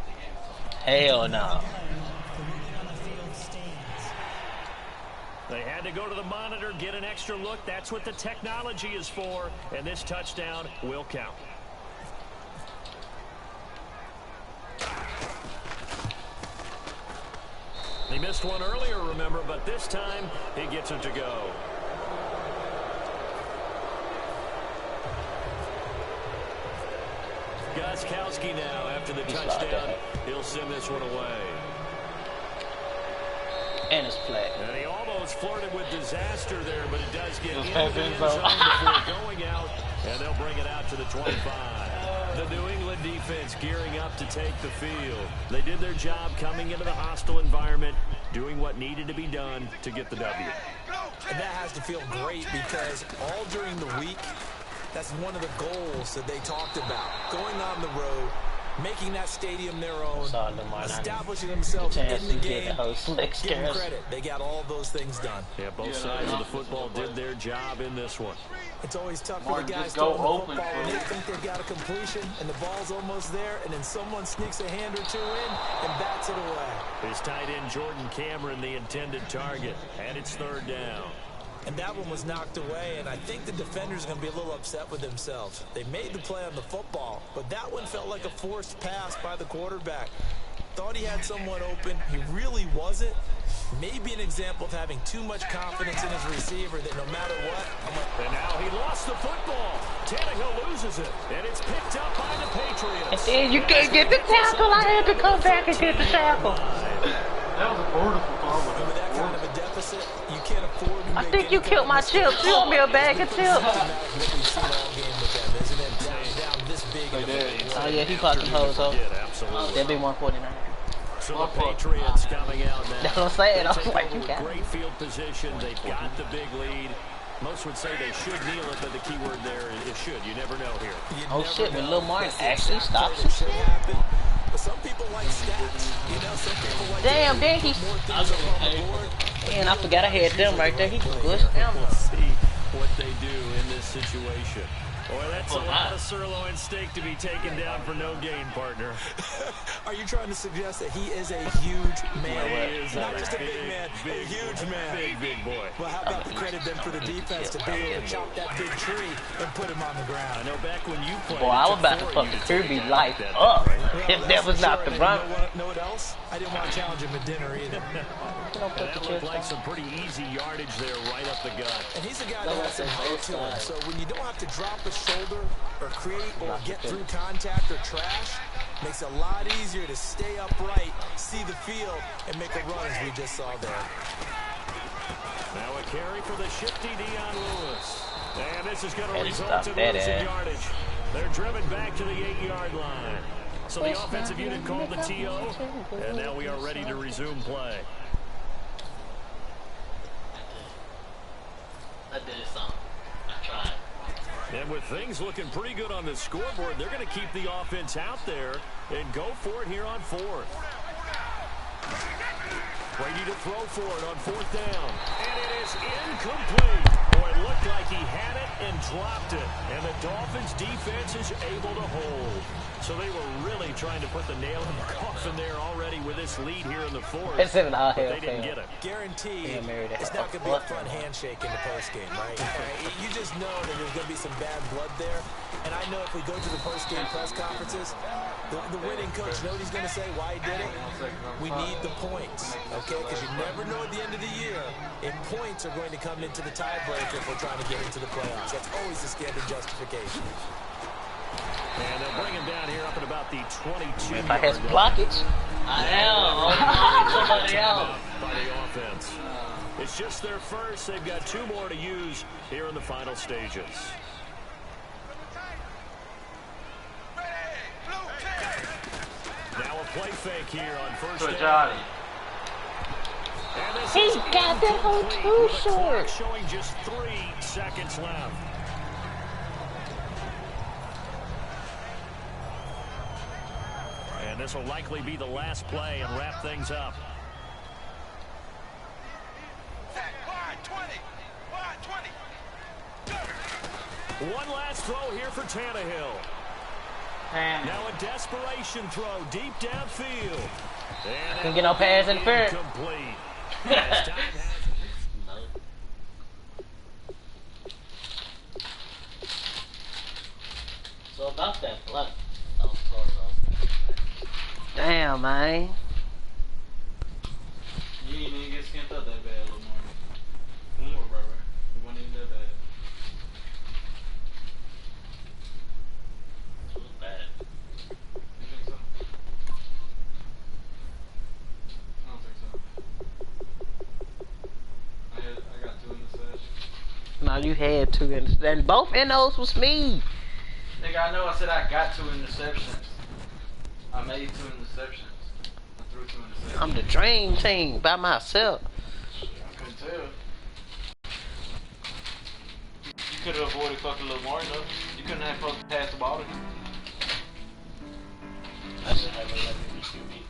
They gave it to him. Hell no. They had to go to the monitor, get an extra look. That's what the technology is for. And this touchdown will count. He missed one earlier, remember, but this time he gets it to go. Gostkowski now after the touchdown. He'll send this one away. And it's flat. And he almost flirted with disaster there, but it does get into the end end zone zone. before going out, and they'll bring it out to the 25. The New England defense gearing up to take the field. They did their job coming into the hostile environment, doing what needed to be done to get the W. And that has to feel great because all during the week, that's one of the goals that they talked about. Going on the road, making that stadium their own, establishing themselves in the game. Give them credit. They got all those things done. Yeah, both sides of the football did their job in this one. It's always tough for the guys throwing the football when they think they've got a completion and the ball's almost there, and then someone sneaks a hand or two in and bats it away. His tight end Jordan Cameron, the intended target, and it's third down. And that one was knocked away, and I think the defenders are going to be a little upset with themselves. They made the play on the football, but that one felt like a forced pass by the quarterback. Thought he had someone open. He really wasn't. Maybe an example of having too much confidence in his receiver that no matter what. And now he lost the football. Tannehill loses it, and it's picked up by the Patriots. And then you can't get the tackle. I had to come back and get the tackle. That was a beautiful fumble. And with that kind of a deficit, you can't afford to I think you killed my chips. You owe me a bag of chips. Oh yeah, he caught some hoes, so that'd be 149. So the Patriots coming out now. That's what I'm saying. I was like, you got great field position. They've got the big lead. Most would say they should kneel it, but the key word there is should. You never know here. Oh shit, when Lil Martin actually stops some shit. But some people like stats. You know, some people like damn, dang, he. Man, I forgot I had them right there. He pushed them. See what they do in this situation. Boy, that's a lot of sirloin steak to be taken down for no gain, partner. Are you trying to suggest that he is a huge man? He is not just a big man, a huge man. Big boy. Well, how about the credit then for the defense to be able to chop that big tree and put him on the ground? I know back when you played. Boy, I was about to fuck the Kirby life up if that was not the run. Know what else? I didn't want to challenge him at dinner either. That looked like some pretty easy yardage there, right up the gut. And he's a guy that has some height to him. So when you don't have to drop a shoulder or create or get through contact or trash, makes it a lot easier to stay upright, see the field, and make a run as we just saw there. Now a carry for the shifty Dion Lewis. And this is going to result in losing yardage. They're driven back to the 8-yard line. So the offensive unit called the TO, and now we are ready to resume play. I did something. I tried. And with things looking pretty good on the scoreboard, they're going to keep the offense out there and go for it here on fourth. Brady to throw for it on fourth down. And it is incomplete. Boy, it looked like he had it and dropped it. And the Dolphins defense is able to hold. So they were really trying to put the nail in the coffin there already with this lead here in the fourth. But they didn't get it. Guaranteed, it's not going to be a fun handshake in the postgame, right? You just know that there's going to be some bad blood there. And I know if we go to the postgame press conferences, the winning coach, you know what he's going to say, why he did it? We need the points, okay? Because you never know at the end of the year if points are going to come into the tiebreaker if we're trying to get into the playoffs. That's always the standard justification. And they'll bring him down here up at about the 22. If I had some blockage, I am. Somebody else. By the offense. It's just their first. They've got 2 more to use here in the final stages. Now a play fake here on first down. He got that whole too short. Showing just 3 seconds left. And this will likely be the last play and wrap things up. One last throw here for Tannehill. Now a desperation throw deep downfield. And couldn't get no pass interference. Complete. So about that blood. Damn, man. You didn't even get skinned up that bad, little morning. Don't worry about it. It wasn't even that bad. It was bad. You think so? I don't think so. I got 2 in the session. No, you had 2 in the, and both NOs was me. Nigga, I know I said I got 2 interceptions. I made 2 interceptions. I threw 2 interceptions. I'm the dream team by myself. I couldn't tell. You could have avoided fucking Lil Martin though. You couldn't have fucking passed the ball to him. I should have let me QB.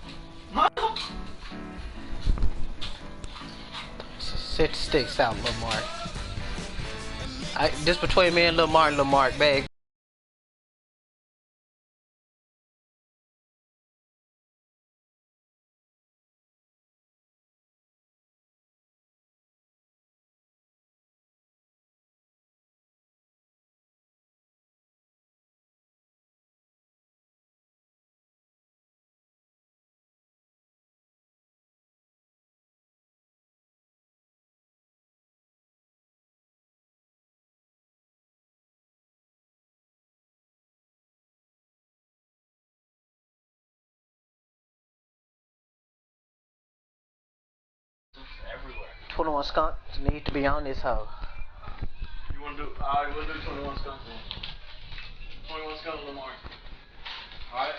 Sit the sticks out, Lil Mark. This between me and Lil Mark, bag. Everywhere. 21 skunk need to be on this hoe. You wanna do? Alright, we'll do 21 skunk then. 21 skunk Lil Martin. Alright.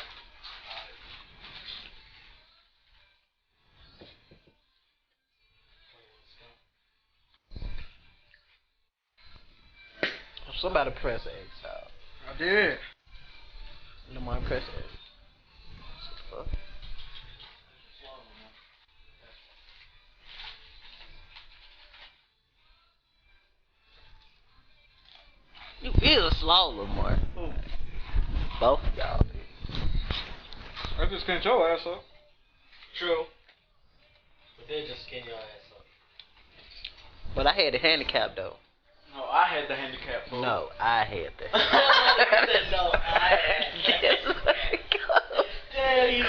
Somebody press X out. I did. Lil Mark press X. You feel slow, Lil Mark. Who? Both of y'all. I just can't your ass up. True. But they just skin your ass up. But I had the handicap though. No, I had the handicap. Fool. No, I had the. No, I had Yes, Damn, you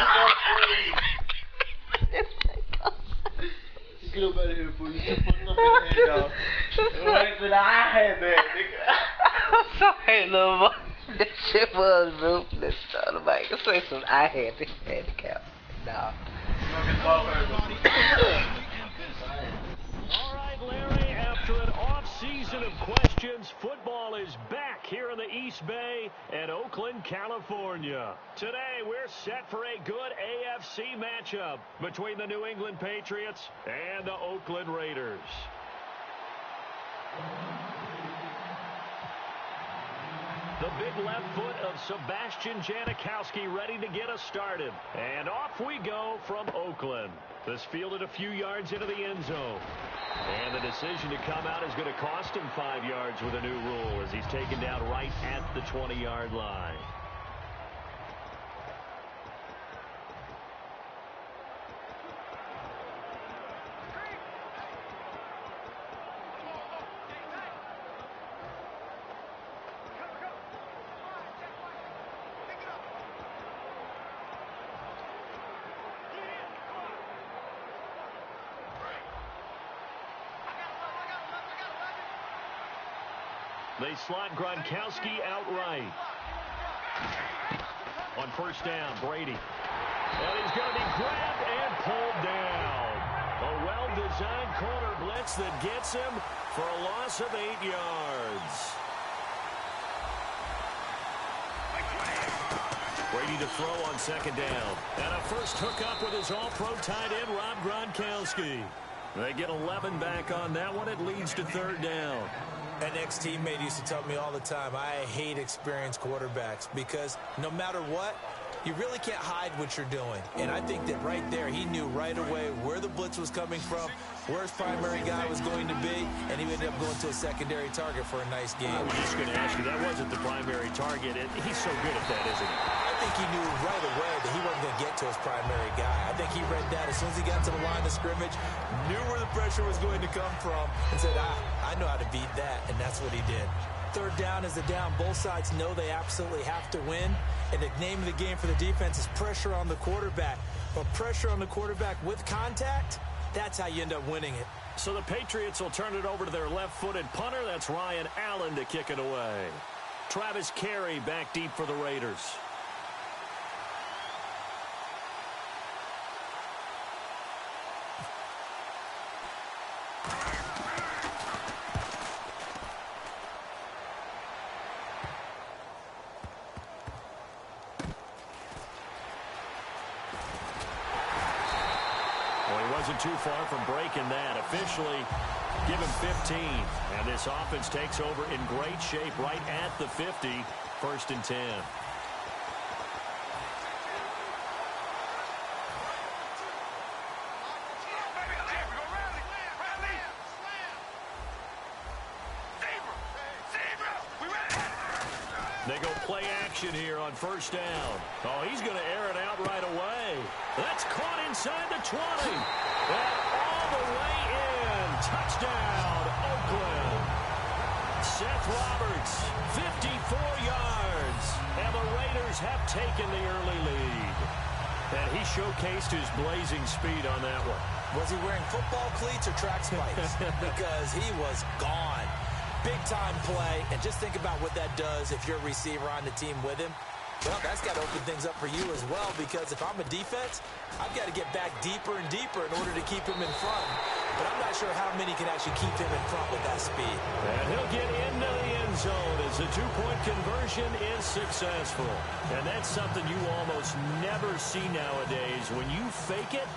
Get up out of here, fool. You just fucking up in the hand, dog. I had that, nigga. I'm sorry, Lil Mark. That shit was ruthless. Nobody can say something. I had the handicap. Nah. All right, Larry, after an off-season of questions, football is back here in the East Bay and Oakland, California. Today, we're set for a good AFC matchup between the New England Patriots and the Oakland Raiders. The big left foot of Sebastian Janikowski ready to get us started. And off we go from Oakland. This fielded a few yards into the end zone. And the decision to come out is going to cost him 5 yards with a new rule as he's taken down right at the 20-yard line. They slot Gronkowski outright. On first down, Brady. And he's going to be grabbed and pulled down. A well-designed corner blitz that gets him for a loss of 8 yards. Brady to throw on second down. And a first hookup with his all-pro tight end, Rob Gronkowski. They get 11 back on that one. It leads to third down. An ex-teammate used to tell me all the time, I hate experienced quarterbacks because no matter what, you really can't hide what you're doing. And I think that right there, he knew right away where the blitz was coming from, where his primary guy was going to be, and he ended up going to a secondary target for a nice game. I was just going to ask you, that wasn't the primary target. He's so good at that, isn't he? I think he knew right away that he wasn't going to get to his primary guy. I think he read that as soon as he got to the line of scrimmage, knew where the pressure was going to come from, and said, I know how to beat that, and that's what he did. Third down is the down. Both sides know they absolutely have to win, and the name of the game for the defense is pressure on the quarterback. But pressure on the quarterback with contact, that's how you end up winning it. So the Patriots will turn it over to their left-footed punter. That's Ryan Allen to kick it away. Travis Carey back deep for the Raiders. wasn't too far from breaking that. Officially, give him 15. And this offense takes over in great shape right at the 50. 1st and 10. They go play action here on 1st down. Oh, he's going to air it out right away. That's caught inside the 20. And all the way in. Touchdown, Oakland. Seth Roberts, 54 yards. And the Raiders have taken the early lead. And he showcased his blazing speed on that one. Was he wearing football cleats or track spikes? Because he was gone. Big-time play, and just think about what that does if you're a receiver on the team with him. Well, that's got to open things up for you as well, because if I'm a defense, I've got to get back deeper and deeper in order to keep him in front. But I'm not sure how many can actually keep him in front with that speed. And he'll get into the end zone as the two-point conversion is successful. And that's something you almost never see nowadays. When you fake it,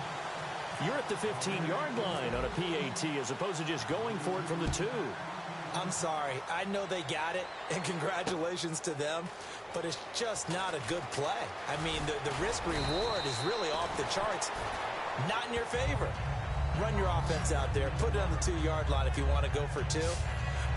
you're at the 15-yard line on a PAT as opposed to just going for it from the 2. I'm sorry. I know they got it, and congratulations to them, but it's just not a good play. I mean, the risk-reward is really off the charts, not in your favor. Run your offense out there. Put it on the 2-yard line if you want to go for 2.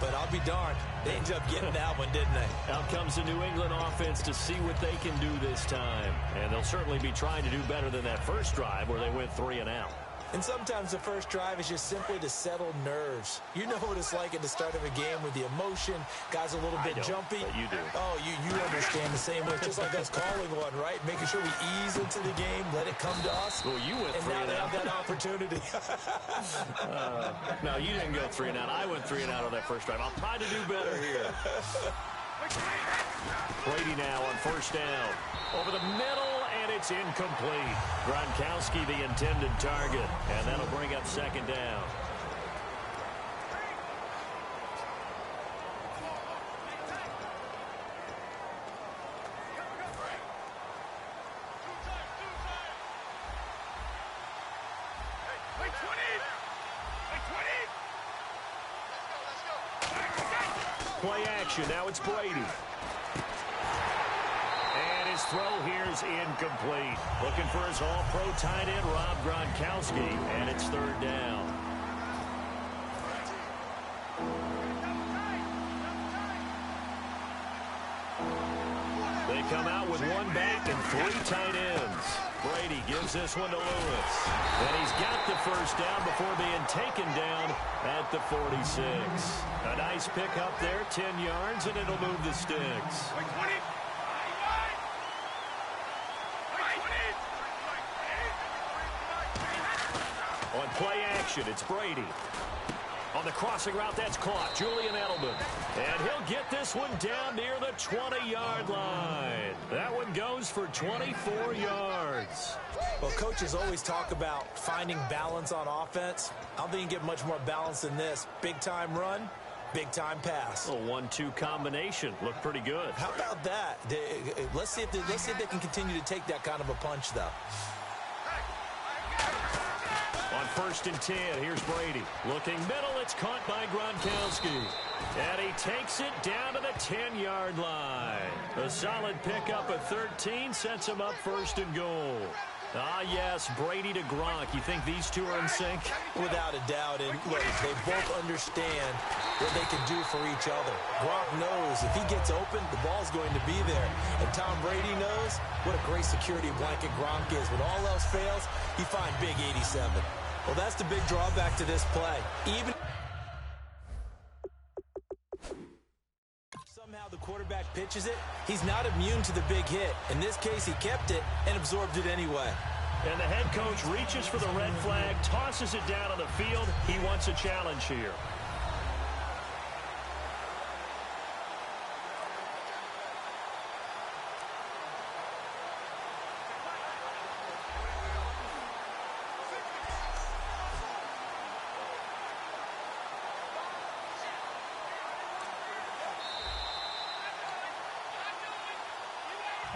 But I'll be darned. They ended up getting that one, didn't they? Out comes the New England offense to see what they can do this time. And they'll certainly be trying to do better than that first drive where they went 3 and out. And sometimes the first drive is just simply to settle nerves. You know what it's like at the start of a game with the emotion. Guys a little bit jumpy. But you do. Oh, you understand the same way. Just like us calling one, right? Making sure we ease into the game, let it come to us. Well, you went 3 and and now out. they have that opportunity. No, you didn't go 3 and out. I went 3 and out on that first drive. I'll try to do better here. Brady now on 1st down. Over the middle, and it's incomplete. Gronkowski the intended target, and that'll bring up 2nd down. Play action, now it's Brady. And his throw here's incomplete. Looking for his all-pro tight end, Rob Gronkowski, and it's 3rd down. They come out with 1 back and 3 tight ends. Brady gives this one to Lewis. And he's got the 1st down before being taken down at the 46. A nice pick up there, 10 yards, and it'll move the sticks. On play action, it's Brady. On the crossing route, that's caught. Julian Edelman. And he'll get this one down near the 20-yard line. That one goes for 24 yards. Well, coaches always talk about finding balance on offense. I don't think you can get much more balance than this. Big-time run, big-time pass. A 1-2 combination. Looked pretty good. How about that? Let's see if they can continue to take that kind of a punch, though. On 1st and 10, here's Brady. Looking middle, it's caught by Gronkowski. And he takes it down to the 10-yard line. A solid pickup at 13 sets him up 1st and goal. Ah, yes, Brady to Gronk. You think these two are in sync? Without a doubt. And look, they both understand what they can do for each other. Gronk knows if he gets open, the ball's going to be there. And Tom Brady knows what a great security blanket Gronk is. When all else fails, you find big 87. Well, that's the big drawback to this play. Even somehow the quarterback pitches it, he's not immune to the big hit. In this case, he kept it and absorbed it anyway. And the head coach reaches for the red flag, tosses it down on the field. He wants a challenge here.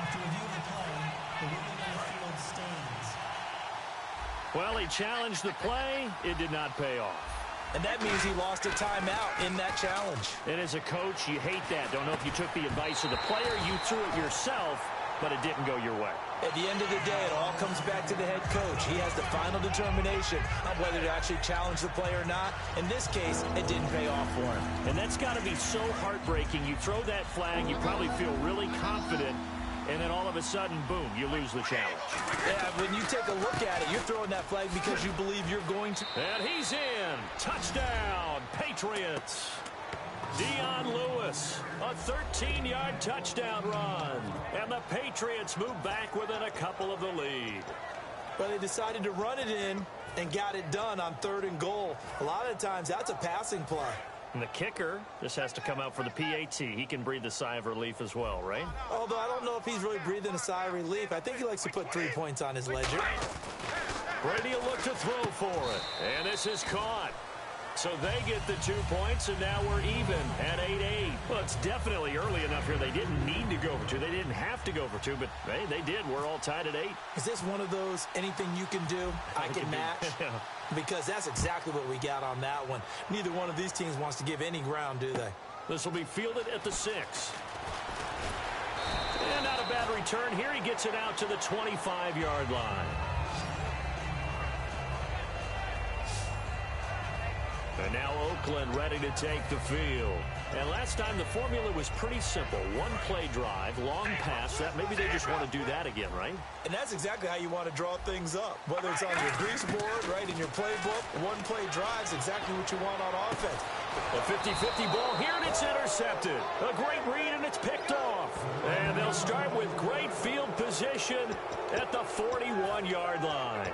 After review of the play, the ruling on the field stands. Well, he challenged the play. It did not pay off. And that means he lost a timeout in that challenge. And as a coach, you hate that. Don't know if you took the advice of the player, you threw it yourself, but it didn't go your way. At the end of the day, it all comes back to the head coach. He has the final determination on whether to actually challenge the play or not. In this case, it didn't pay off for him. And that's got to be so heartbreaking. You throw that flag, you probably feel really confident, and then all of a sudden, boom, you lose the challenge. Yeah, when you take a look at it, you're throwing that flag because you believe you're going to. And he's in. Touchdown, Patriots. Dion Lewis, a 13-yard touchdown run. And the Patriots move back within a couple of the lead. But they decided to run it in and got it done on 3rd and goal. A lot of times, that's a passing play. And the kicker just has to come out for the PAT. He can breathe a sigh of relief as well, right? Although I don't know if he's really breathing a sigh of relief. I think he likes to put 3 points on his ledger. Brady will look to throw for it. And this is caught. So they get the 2 points, and now we're even at 8-8. Well, it's definitely early enough here. They didn't need to go for 2. They didn't have to go for 2, but hey, they did. We're all tied at 8. Is this one of those anything you can do, I can match? Yeah. Because that's exactly what we got on that one. Neither one of these teams wants to give any ground, do they? This will be fielded at the 6. And not a bad return here. He gets it out to the 25-yard line. And now Oakland ready to take the field. And last time the formula was pretty simple. 1 play drive, long pass. That maybe they just want to do that again, right? And that's exactly how you want to draw things up. Whether it's on your grease board, right, in your playbook, 1 play drive is exactly what you want on offense. A 50-50 ball here, and it's intercepted. A great read, and it's picked off. And they'll start with great field position at the 41-yard line.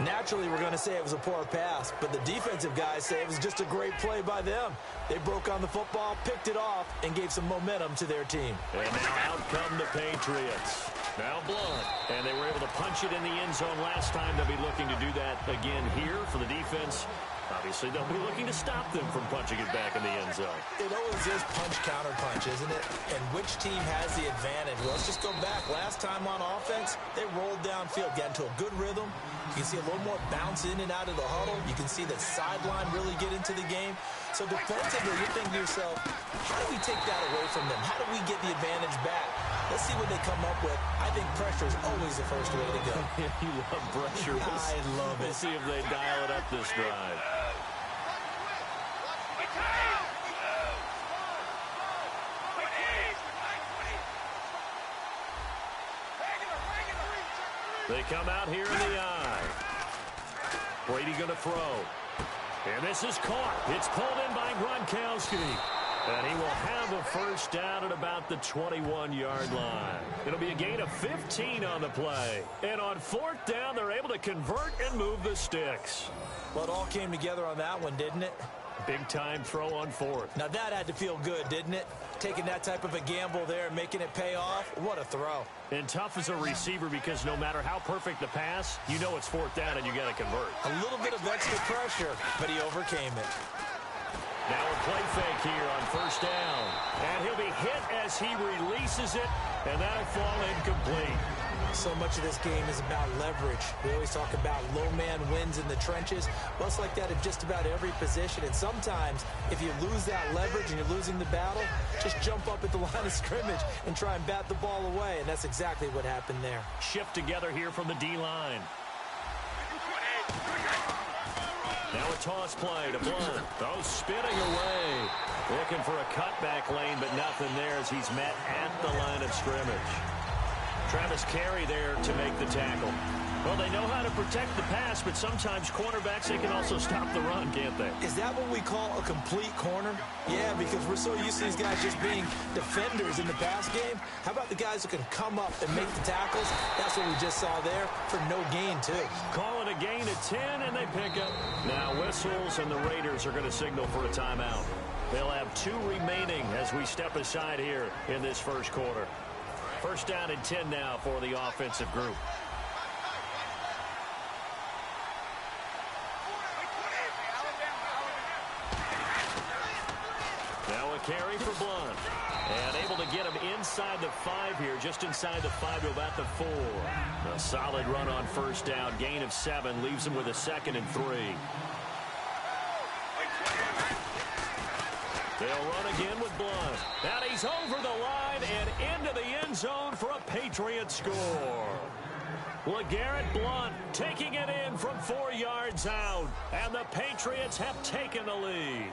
Naturally, we're going to say it was a poor pass, but the defensive guys say it was just a great play by them. They broke on the football, picked it off, and gave some momentum to their team. And now out come the Patriots. Now Blunt. And they were able to punch it in the end zone last time. They'll be looking to do that again here for the defense. Obviously, they'll be looking to stop them from punching it back in the end zone. It always is punch-counter-punch, isn't it? And which team has the advantage? Well, let's just go back. Last time on offense, they rolled downfield, got into a good rhythm. You can see a little more bounce in and out of the huddle. You can see the sideline really get into the game. So defensively, you're thinking to yourself, how do we take that away from them? How do we get the advantage back? Let's see what they come up with. I think pressure is always the first way to go. You love pressure. I love it. We'll see if they dial it up this drive. They come out here in the eye. Brady going to throw. And this is caught. It's pulled in by Gronkowski. And he will have a first down at about the 21-yard line. It'll be a gain of 15 on the play. And on 4th down, they're able to convert and move the sticks. Well, it all came together on that one, didn't it? Big-time throw on 4th. Now, that had to feel good, didn't it? Taking that type of a gamble there and making it pay off. What a throw. And tough as a receiver because no matter how perfect the pass, you know it's 4th down and you got to convert. A little bit of extra pressure, but he overcame it. Now a play fake here on 1st down. And he'll be hit as he releases it, and that'll fall incomplete. So much of this game is about leverage. We always talk about low man wins in the trenches. Well, it's like that in just about every position. And sometimes, if you lose that leverage and you're losing the battle, just jump up at the line of scrimmage and try and bat the ball away. And that's exactly what happened there. Shift together here from the D-line. Now a toss play to Blunt. Oh, spinning away. Looking for a cutback lane, but nothing there as he's met at the line of scrimmage. Travis Carey there to make the tackle. Well, they know how to protect the pass, but sometimes cornerbacks, they can also stop the run, can't they? Is that what we call a complete corner? Yeah, because we're so used to these guys just being defenders in the pass game. How about the guys who can come up and make the tackles? That's what we just saw there for no gain, too. Calling a gain at 10, and they pick up. Now whistles, and the Raiders are going to signal for a timeout. They'll have 2 remaining as we step aside here in this first quarter. 1st down and 10 now for the offensive group. Now a carry for Blunt. And able to get him inside the 5 here, just inside the 5 to about the 4. A solid run on first down. Gain of 7 leaves him with a 2nd and 3. They'll run again with Blunt. And he's over the line and into the end zone for a Patriot score. LeGarrette Blunt taking it in from 4 yards out. And the Patriots have taken the lead.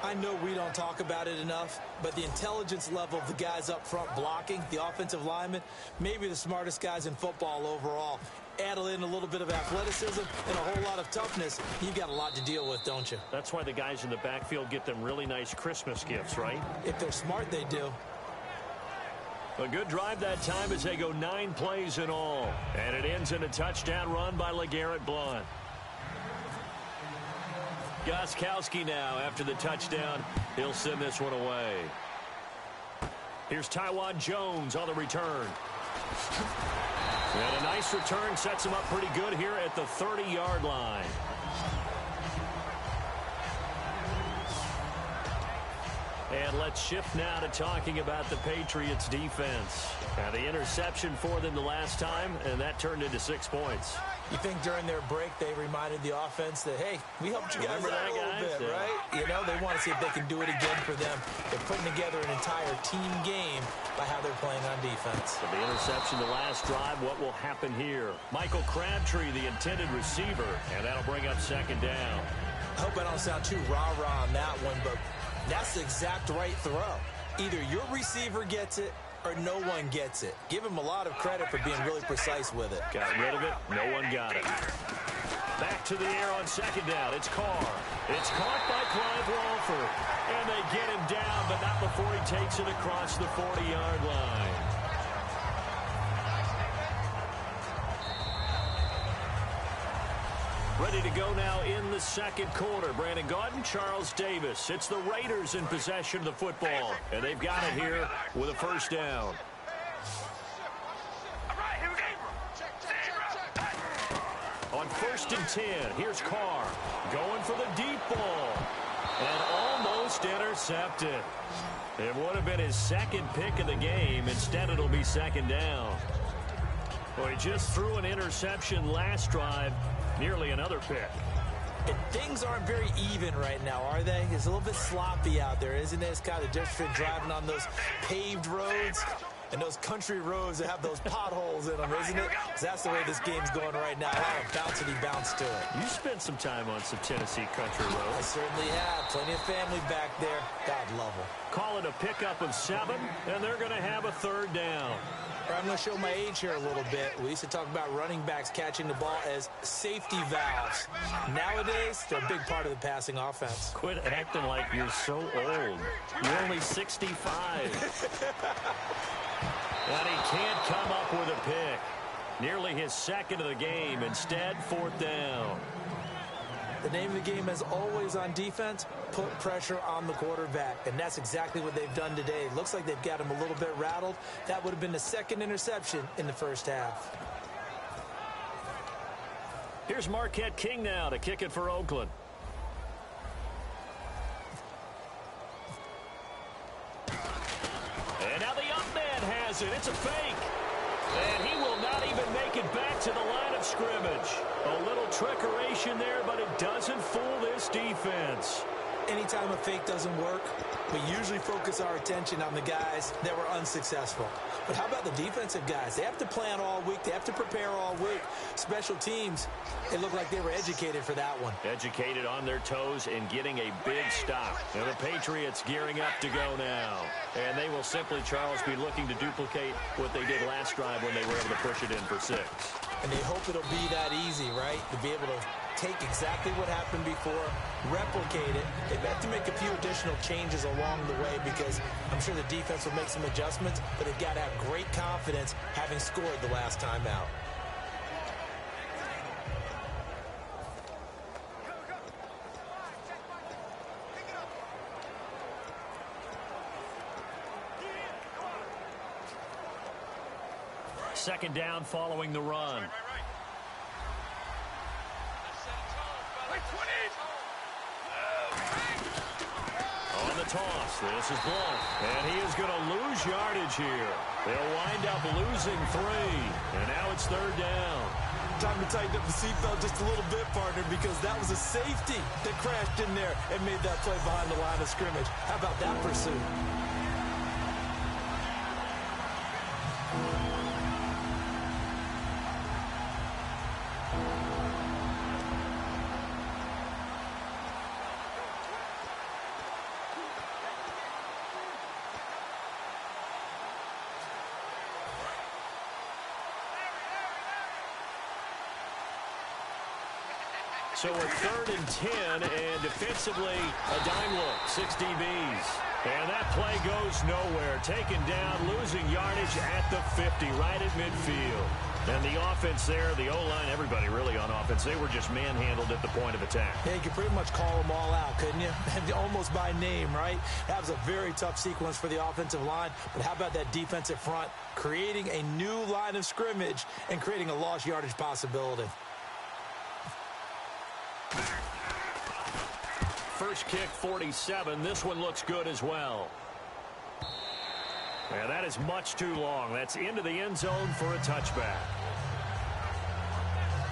I know we don't talk about it enough, but the intelligence level of the guys up front blocking, the offensive linemen, maybe the smartest guys in football overall. Add in a little bit of athleticism and a whole lot of toughness, you've got a lot to deal with, don't you? That's why the guys in the backfield get them really nice Christmas gifts, right? If they're smart, they do. A good drive that time as they go 9 plays in all. And it ends in a touchdown run by LeGarrette Blunt. Gostkowski now after the touchdown. He'll send this one away. Here's Taiwan Jones on the return. And a nice return sets him up pretty good here at the 30-yard line. And let's shift now to talking about the Patriots defense. Now the interception for them the last time, and that turned into 6 points. You think during their break they reminded the offense that, hey, we helped you guys out a little bit, right? You know, they want to see if they can do it again for them. They're putting together an entire team game by how they're playing on defense. So the interception the last drive, what will happen here? Michael Crabtree, the intended receiver, and that'll bring up 2nd down. I hope I don't sound too rah-rah on that one, but that's the exact right throw. Either your receiver gets it or no one gets it. Give him a lot of credit for being really precise with it. Got rid of it. No one got it. Back to the air on 2nd down. It's Carr. It's caught by Clive Walford. And they get him down, but not before he takes it across the 40-yard line. Ready to go now in the 2nd quarter. Brandon Gaudin, Charles Davis. It's the Raiders in possession of the football. And they've got it here with a 1st down. On 1st and 10, here's Carr. Going for the deep ball. And almost intercepted. It would have been his 2nd pick of the game. Instead, it'll be 2nd down. Well, he just threw an interception last drive. Nearly another pick. And things aren't very even right now, are they? It's a little bit sloppy out there, isn't it? It's kind of different driving on those paved roads and those country roads that have those potholes in them, isn't it? Because that's the way this game's going right now. A lot of bouncy bounce to it. You spent some time on some Tennessee country roads. I certainly have. Plenty of family back there. God love them. Call it a pickup of 7, and they're going to have a 3rd down. I'm going to show my age here a little bit. We used to talk about running backs catching the ball as safety valves. Nowadays, they're a big part of the passing offense. Quit acting like you're so old. You're only 65. And he can't come up with a pick. Nearly his 2nd of the game. Instead, 4th down. The name of the game, as always on defense, put pressure on the quarterback. And that's exactly what they've done today. Looks like they've got him a little bit rattled. That would have been the 2nd interception in the 1st half. Here's Marquette King now to kick it for Oakland. And now the up man has it. It's a fake. And he will not even make it back to the line of scrimmage. A little trickeration there, but it doesn't fool this defense. Anytime a fake doesn't work, we usually focus our attention on the guys that were unsuccessful. But how about the defensive guys? They have to plan all week. They have to prepare all week. Special teams, it looked like they were educated for that one. Educated on their toes and getting a big stop. And the Patriots gearing up to go now. And they will simply, Charles, be looking to duplicate what they did last drive when they were able to push it in for 6. And they hope it'll be that easy, right? To be able to take exactly what happened before, replicate it. They have to make a few additional changes along the way because I'm sure the defense will make some adjustments, but they've got to have great confidence having scored the last time out. Second down following the run. On the toss. This is blown. And he is going to lose yardage here. They'll wind up losing 3. And now it's 3rd down. Time to tighten up the seatbelt just a little bit, partner, because that was a safety that crashed in there and made that play behind the line of scrimmage. How about that pursuit? So a 3rd and 10, and defensively, a dime look, 6 DBs. And that play goes nowhere. Taken down, losing yardage at the 50, right at midfield. And the offense there, the O-line, everybody really on offense, they were just manhandled at the point of attack. Yeah, you could pretty much call them all out, couldn't you? Almost by name, right? That was a very tough sequence for the offensive line. But how about that defensive front, creating a new line of scrimmage and creating a lost yardage possibility? First kick, 47. This one looks good as well. And that is much too long. That's into the end zone for a touchback.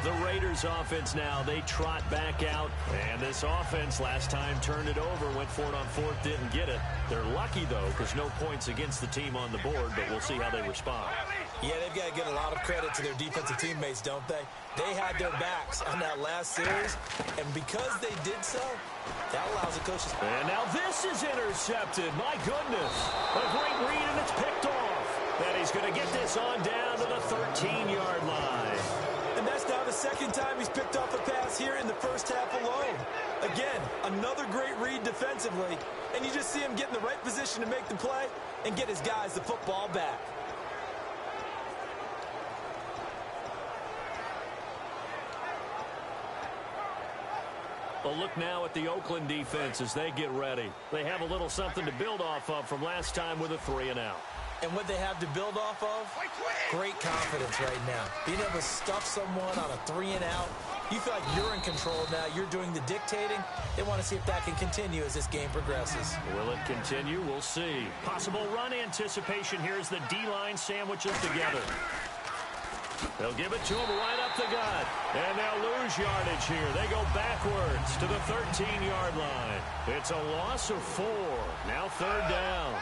The Raiders offense now, they trot back out. And this offense last time turned it over, went for it on 4th, didn't get it. They're lucky, though, because no points against the team on the board, but we'll see how they respond. Yeah, they've got to get a lot of credit to their defensive teammates, don't they? They had their backs on that last series, and because they did so, that allows the coaches. And now this is intercepted. My goodness. A great read, and it's picked off. And he's going to get this on down to the 13-yard line. And that's now the 2nd time he's picked off a pass here in the first half alone. Again, another great read defensively, and you just see him get in the right position to make the play and get his guys the football back. A look now at the Oakland defense as they get ready. They have a little something to build off of from last time with a 3-and-out. And what they have to build off of? Great confidence right now. Being able to stuff someone on a 3-and-out. You feel like you're in control now. You're doing the dictating. They want to see if that can continue as this game progresses. Will it continue? We'll see. Possible run anticipation here as the D-line sandwiches together. They'll give it to him right up the gut. And they'll lose yardage here. They go backwards to the 13-yard line. It's a loss of 4. Now 3rd down.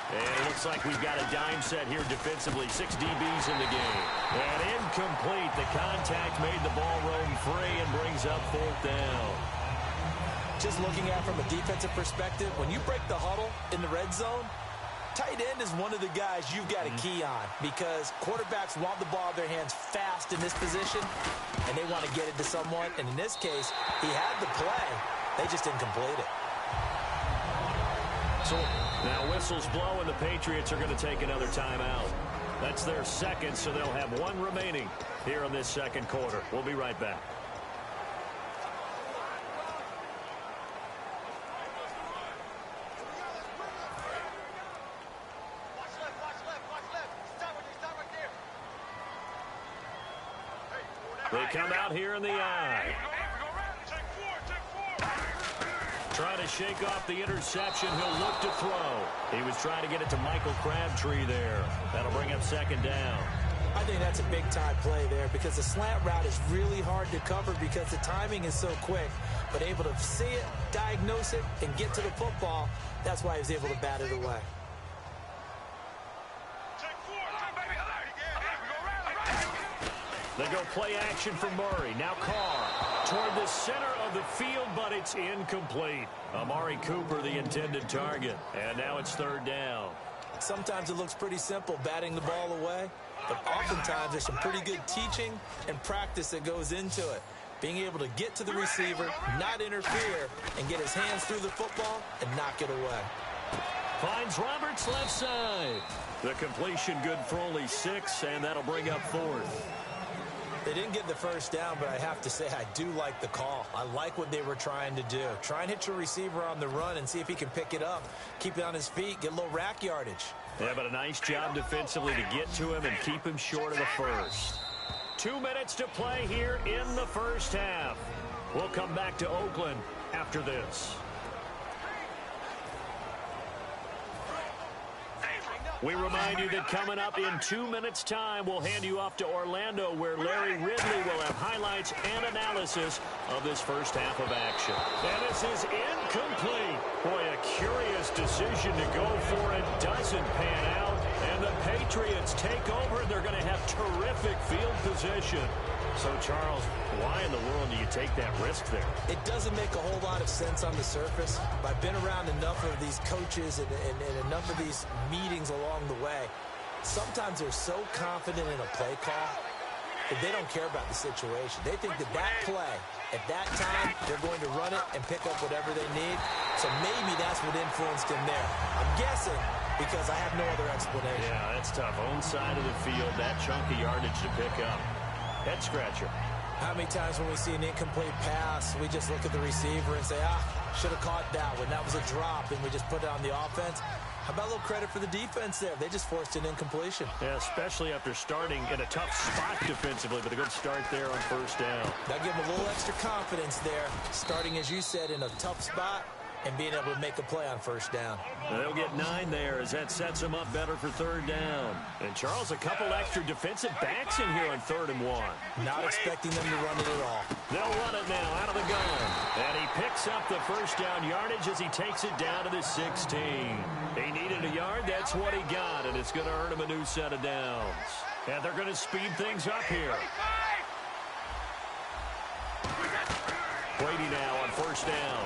And it looks like we've got a dime set here defensively. 6 DBs in the game. And incomplete. The contact made the ball roam free and brings up 4th down. Just looking at it from a defensive perspective, when you break the huddle in the red zone, tight end is one of the guys you've got to key on because quarterbacks want the ball in their hands fast in this position, and they want to get it to someone. And in this case, he had the play. They just didn't complete it. So now whistles blow, and the Patriots are going to take another timeout. That's their 2nd, so they'll have 1 remaining here in this 2nd quarter. We'll be right back. They come out here in the eye. Trying to shake off the interception. He'll look to throw. He was trying to get it to Michael Crabtree there. That'll bring up 2nd down. I think that's a big-time play there because the slant route is really hard to cover because the timing is so quick. But able to see it, diagnose it, and get to the football, that's why he was able to bat it away. They go play action for Murray. Now Carr toward the center of the field, but it's incomplete. Amari Cooper, the intended target. And now it's 3rd down. Sometimes it looks pretty simple, batting the ball away. But oftentimes there's some pretty good teaching and practice that goes into it. Being able to get to the receiver, not interfere, and get his hands through the football and knock it away. Finds Roberts left side. The completion good for only 6, and that'll bring up 4th. They didn't get the first down, but I have to say I do like the call. I like what they were trying to do. Try and hit your receiver on the run and see if he can pick it up, keep it on his feet, get a little rack yardage. Yeah, but a nice job defensively to get to him and keep him short of the first. 2 minutes to play here in the first half. We'll come back to Oakland after this. We remind you that coming up in 2 minutes' time, we'll hand you off to Orlando, where Larry Ridley will have highlights and analysis of this first half of action. And this is incomplete. Boy, a curious decision to go for it doesn't pan out. And the Patriots take over, and they're going to have terrific field position. So, Charles, why in the world do you take that risk there? It doesn't make a whole lot of sense on the surface. But I've been around enough of these coaches and enough of these meetings along the way. Sometimes they're so confident in a play call that they don't care about the situation. They think that play, at that time, they're going to run it and pick up whatever they need. So maybe that's what influenced him there. I'm guessing because I have no other explanation. Yeah, that's tough. Own side of the field, that chunk of yardage to pick up. Head scratcher. How many times when we see an incomplete pass, we just look at the receiver and say, should have caught that one. That was a drop, and we just put it on the offense. How about a little credit for the defense there? They just forced an incompletion. Yeah, especially after starting in a tough spot defensively, but a good start there on first down. That'll give them a little extra confidence there, starting, as you said, in a tough spot and being able to make a play on first down. Now they'll get 9 there as that sets them up better for third down. And, Charles, a couple extra defensive backs in here on 3rd and 1. Not expecting them to run it at all. They'll run it now out of the gun. And he picks up the first down yardage as he takes it down to the 16. He needed a yard. That's what he got, and it's going to earn him a new set of downs. And they're going to speed things up here. Brady now on first down.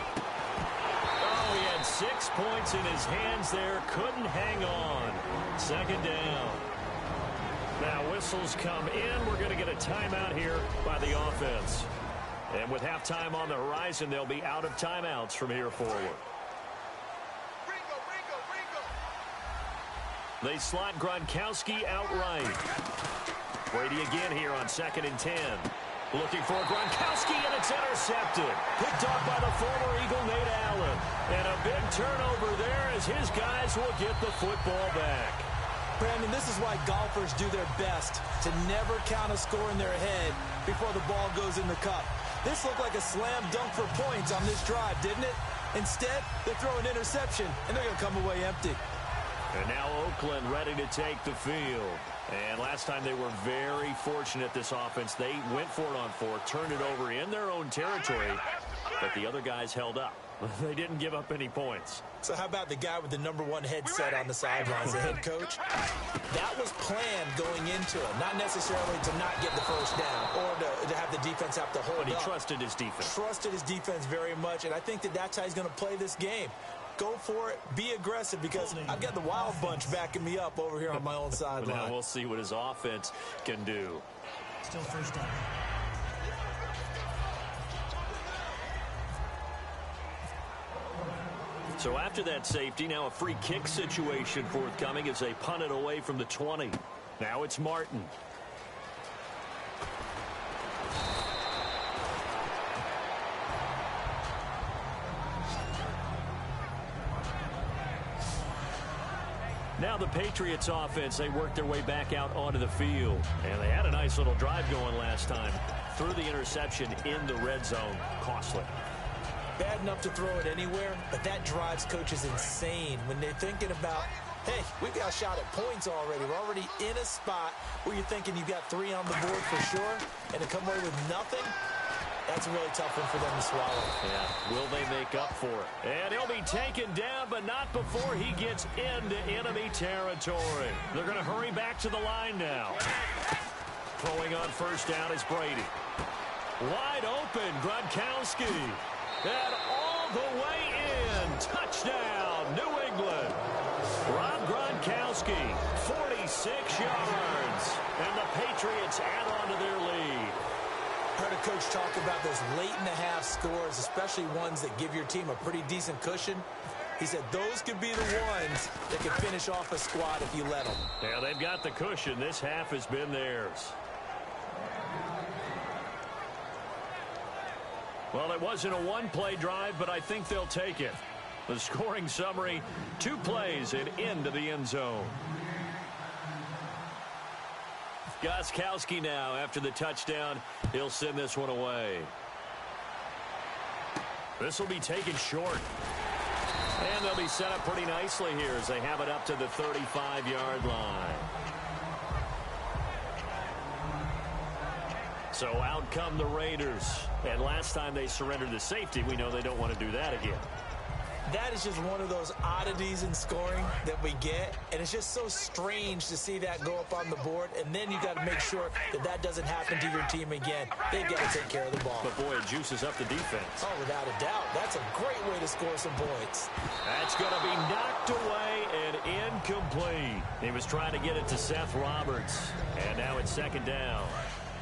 Oh, he had 6 points in his hands there. Couldn't hang on. Second down. Now whistles come in. We're going to get a timeout here by the offense. And with halftime on the horizon, they'll be out of timeouts from here forward. They slot Gronkowski outright. Brady again here on 2nd and 10. Looking for Gronkowski, and it's intercepted. Picked off by the former Eagle, Nate Allen. And a big turnover there as his guys will get the football back. Brandon, this is why golfers do their best to never count a score in their head before the ball goes in the cup. This looked like a slam dunk for points on this drive, didn't it? Instead, they throw an interception, and they're going to come away empty. And now Oakland ready to take the field. And last time they were very fortunate, this offense. They went for it on 4th, turned it over in their own territory, but the other guys held up. They didn't give up any points. So how about the guy with the #1 headset on the sidelines, the head coach? That was planned going into it, not necessarily to not get the first down or to have the defense have to hold up. But he trusted his defense. Trusted his defense very much, and I think that's how he's going to play this game. Go for it. Be aggressive, because I've got the Wild Bunch backing me up over here on my own sideline. Now we'll see what his offense can do. Still first down. So after that safety, now a free kick situation forthcoming as they punt it away from the 20. Now it's Martin. Now the Patriots offense, they worked their way back out onto the field. And they had a nice little drive going last time. Threw the interception in the red zone. Costly. Bad enough to throw it anywhere, but that drives coaches insane when they're thinking about, hey, we've got a shot at points already. We're already in a spot where you're thinking you've got 3 on the board for sure, and to come away with nothing, that's a really tough one for them to swallow. Yeah, will they make up for it? And he'll be taken down, but not before he gets into enemy territory. They're going to hurry back to the line now. Throwing on first down is Brady. Wide open, Gronkowski. And all the way in. Touchdown, New England. Rob Gronkowski, 46 yards. And the Patriots add on to their lead. Heard a coach talk about those late-in-the-half scores, especially ones that give your team a pretty decent cushion. He said those could be the ones that could finish off a squad if you let them. Yeah, they've got the cushion. This half has been theirs. Well, it wasn't a one-play drive, but I think they'll take it. The scoring summary, 2 plays and into the end zone. Gostkowski now, after the touchdown, he'll send this one away. This will be taken short. And they'll be set up pretty nicely here as they have it up to the 35-yard line. So out come the Raiders. And last time they surrendered the safety, we know they don't want to do that again. That is just one of those oddities in scoring that we get, and it's just so strange to see that go up on the board, and then you got to make sure that that doesn't happen to your team again. They've got to take care of the ball. But, boy, it juices up the defense. Oh, without a doubt. That's a great way to score some points. That's going to be knocked away and incomplete. He was trying to get it to Seth Roberts, and now it's second down.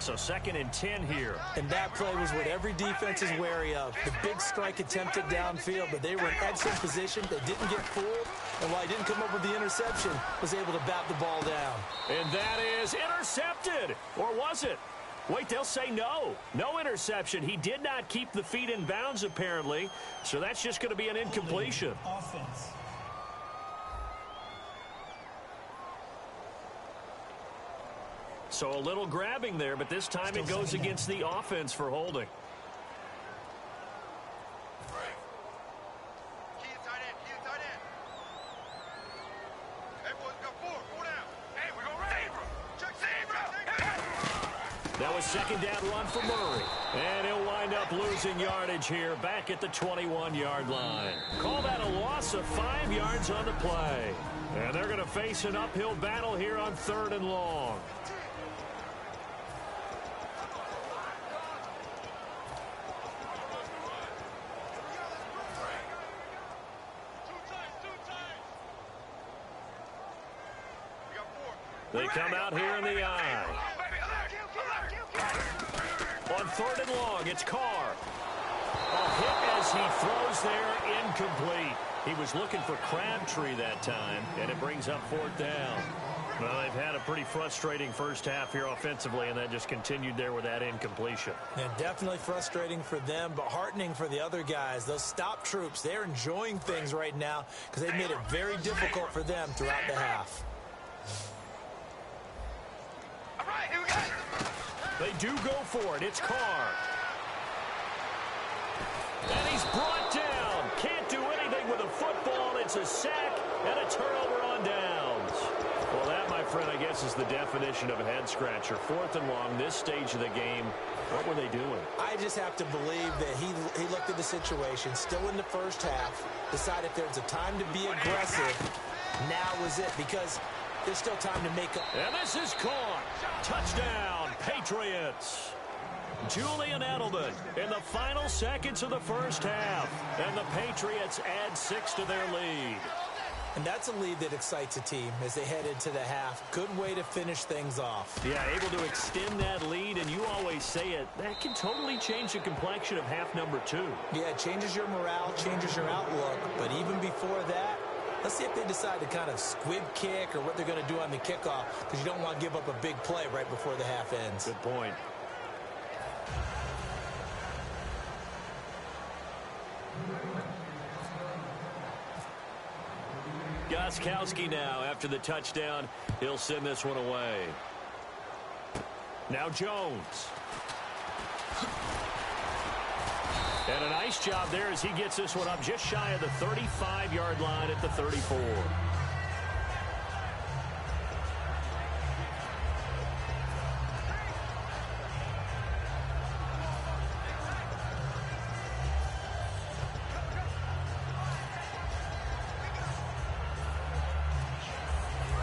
So 2nd and 10 here. And that play was what every defense is wary of. The big strike attempted downfield, but they were in excellent position. They didn't get fooled. And while he didn't come up with the interception, was able to bat the ball down. And that is intercepted. Or was it? Wait, they'll say no. No interception. He did not keep the feet in bounds, apparently. So that's just going to be an incompletion. Offense. So a little grabbing there, but this time it goes against the offense for holding. That was second down run for Murray. And he'll wind up losing yardage here back at the 21-yard line. Call that a loss of 5 yards on the play. And they're going to face an uphill battle here on 3rd and long. They come out here in the eye. On 3rd and long, it's Carr. A hit as he throws there, incomplete. He was looking for Crabtree that time, and it brings up 4th down. Well, they've had a pretty frustrating first half here offensively, and that just continued there with that incompletion. Yeah, definitely frustrating for them, but heartening for the other guys. Those stop troops, they're enjoying things right now because they've made it very difficult for them throughout the half. They do go for it. It's Carr. And he's brought down. Can't do anything with a football. It's a sack and a turnover on downs. Well, that, my friend, I guess is the definition of a head-scratcher. 4th and long, this stage of the game. What were they doing? I just have to believe that he looked at the situation, still in the first half, decided if there's a time to be aggressive, now was it, because there's still time to make up. And this is caught. Touchdown, Patriots. Julian Edelman in the final seconds of the first half. And the Patriots add 6 to their lead. And that's a lead that excites a team as they head into the half. Good way to finish things off. Yeah, able to extend that lead, and you always say it, that can totally change the complexion of half number 2. Yeah, it changes your morale, changes your outlook. But even before that, let's see if they decide to kind of squib kick or what they're going to do on the kickoff, because you don't want to give up a big play right before the half ends. Good point. Gostkowski now, after the touchdown, he'll send this one away. Now Jones. And a nice job there as he gets this one up just shy of the 35-yard line at the 34.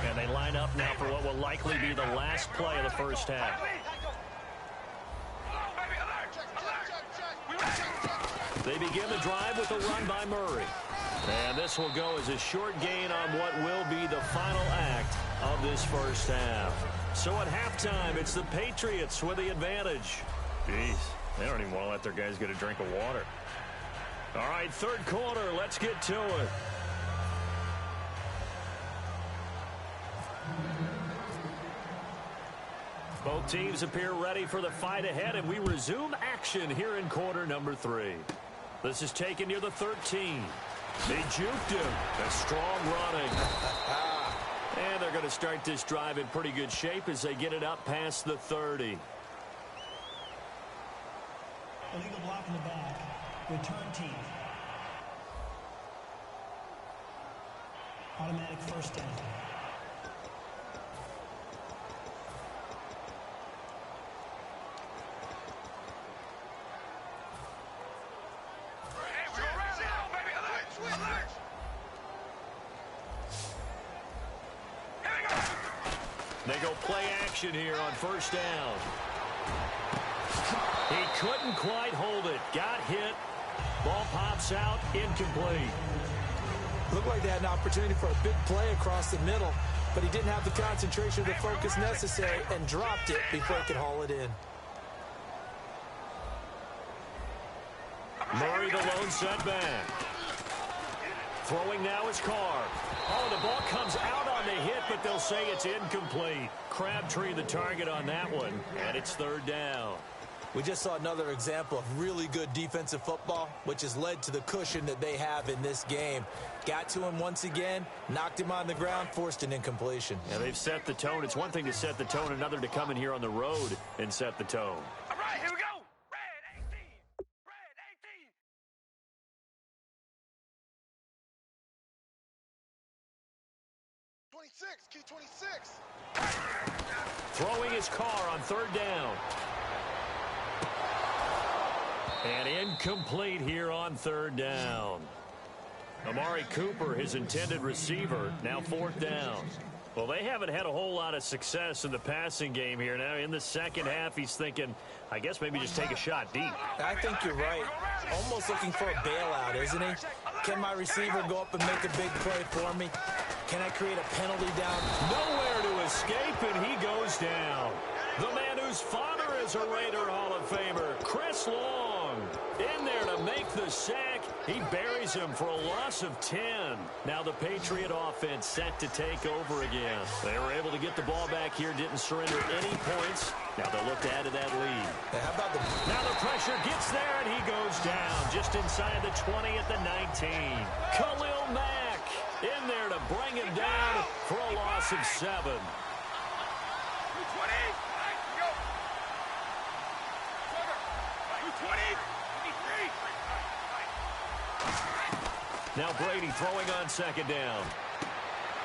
And they line up now for what will likely be the last play of the first half. They begin the drive with a run by Murray. And this will go as a short gain on what will be the final act of this first half. So at halftime, it's the Patriots with the advantage. Jeez, they don't even want to let their guys get a drink of water. All right, 3rd quarter, let's get to it. Both teams appear ready for the fight ahead, and we resume action here in quarter number 3. This is taken near the 13. They juked him. A strong running. And they're going to start this drive in pretty good shape as they get it up past the 30. Illegal block in the back. Return team. Automatic first down. They go play action here on first down. He couldn't quite hold it. Got hit. Ball pops out. Incomplete. Looked like they had an opportunity for a big play across the middle, but he didn't have the concentration or the focus necessary and dropped it before he could haul it in. Murray the lone setback. Throwing now is Carr. Oh, the ball comes out on the hit, but they'll say it's incomplete. Crabtree the target on that one, and it's third down. We just saw another example of really good defensive football, which has led to the cushion that they have in this game. Got to him once again, knocked him on the ground, forced an incompletion. Yeah, they've set the tone. It's one thing to set the tone, another to come in here on the road and set the tone. All right, here we go. Red 18. Red 18. Key 26. Throwing his Carr on third down. And incomplete here on third down. Amari Cooper, his intended receiver, now fourth down. Well, they haven't had a whole lot of success in the passing game here. Now, in the second half, he's thinking, I guess maybe just take a shot deep. I think you're right. Almost looking for a bailout, isn't he? Can my receiver go up and make a big play for me? Can I create a penalty down? Nowhere to escape, and he goes down. The man whose father is a Raider Hall of Famer, Chris Long, in there to make the sack. He buries him for a loss of 10. Now the Patriot offense set to take over again. They were able to get the ball back here, didn't surrender any points. Now they'll look to add to that lead. Hey, how about now the pressure gets there, and he goes down just inside the 20 at the 19. Khalil Mack in there to bring him down for a loss of 7. Now Brady throwing on second down.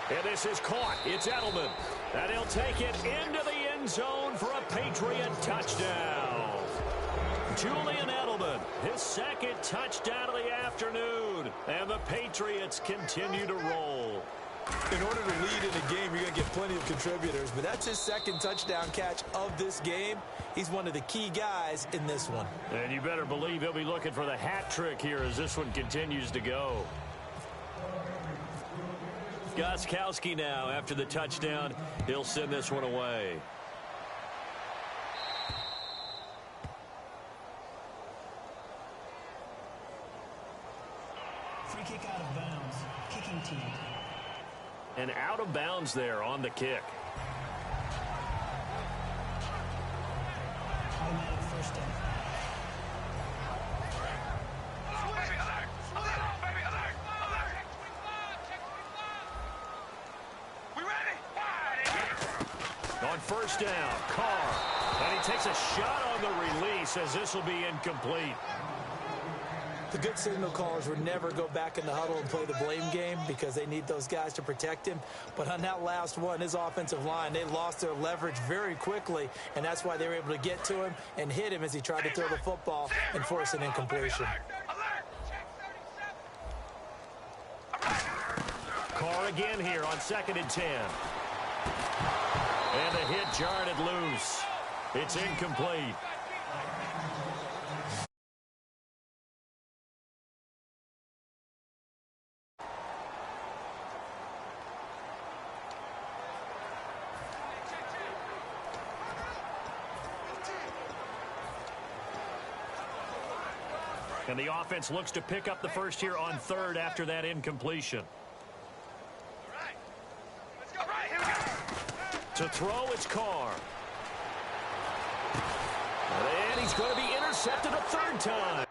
And this is caught. It's Edelman. And he'll take it into the end zone for a Patriot touchdown. Julian Edelman, his second touchdown of the afternoon. And the Patriots continue to roll. In order to lead in a game, you're going to get plenty of contributors, but that's his second touchdown catch of this game. He's one of the key guys in this one. And you better believe he'll be looking for the hat trick here as this one continues to go. Gostkowski now, after the touchdown, he'll send this one away. Free kick out of bounds. Kicking team. And out of bounds there on the kick. Automatic first down. On first down, Carr. And he takes a shot on the release as this will be incomplete. The good signal callers would never go back in the huddle and play the blame game because they need those guys to protect him. But on that last one, his offensive line, they lost their leverage very quickly, and that's why they were able to get to him and hit him as he tried to throw the football and force an incompletion. Carr again here on 2nd and 10. And the hit jarred it loose. It's incomplete. And the offense looks to pick up the first here on 3rd after that incompletion. To throw, it's Carr. And he's going to be intercepted a 3rd time.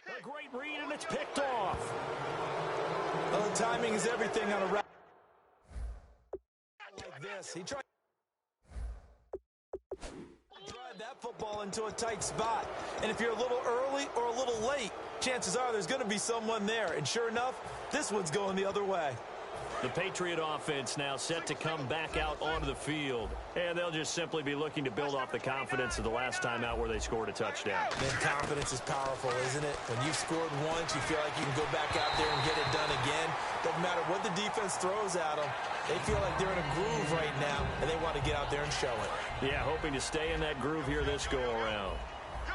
A great read, and it's picked off. Well, the timing is everything on a route like this. He tried to drive that football into a tight spot. And if you're a little early or a little late, chances are there's going to be someone there. And sure enough, this one's going the other way. The Patriot offense now set to come back out onto the field. And they'll just simply be looking to build off the confidence of the last time out where they scored a touchdown. Man, confidence is powerful, isn't it? When you've scored once, you feel like you can go back out there and get it done again. Doesn't matter what the defense throws at them. They feel like they're in a groove right now, and they want to get out there and show it. Yeah, hoping to stay in that groove here this go-around.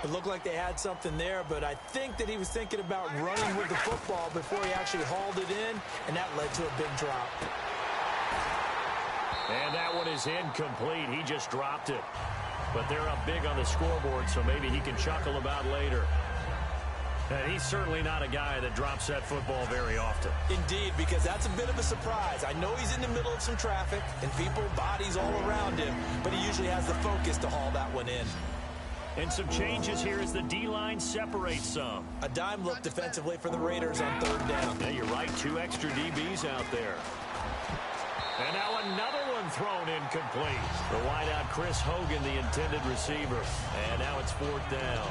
It looked like they had something there, but I think that he was thinking about running with the football before he actually hauled it in, and that led to a big drop. And that one is incomplete. He just dropped it. But they're up big on the scoreboard, so maybe he can chuckle about later. And he's certainly not a guy that drops that football very often. Indeed, because that's a bit of a surprise. I know he's in the middle of some traffic and people, bodies all around him, but he usually has the focus to haul that one in. And some changes here as the D-line separates some. A dime look defensively for the Raiders on third down. Yeah, you're right. 2 extra DBs out there. And now another one thrown incomplete. The wideout Chris Hogan, the intended receiver. And now it's 4th down.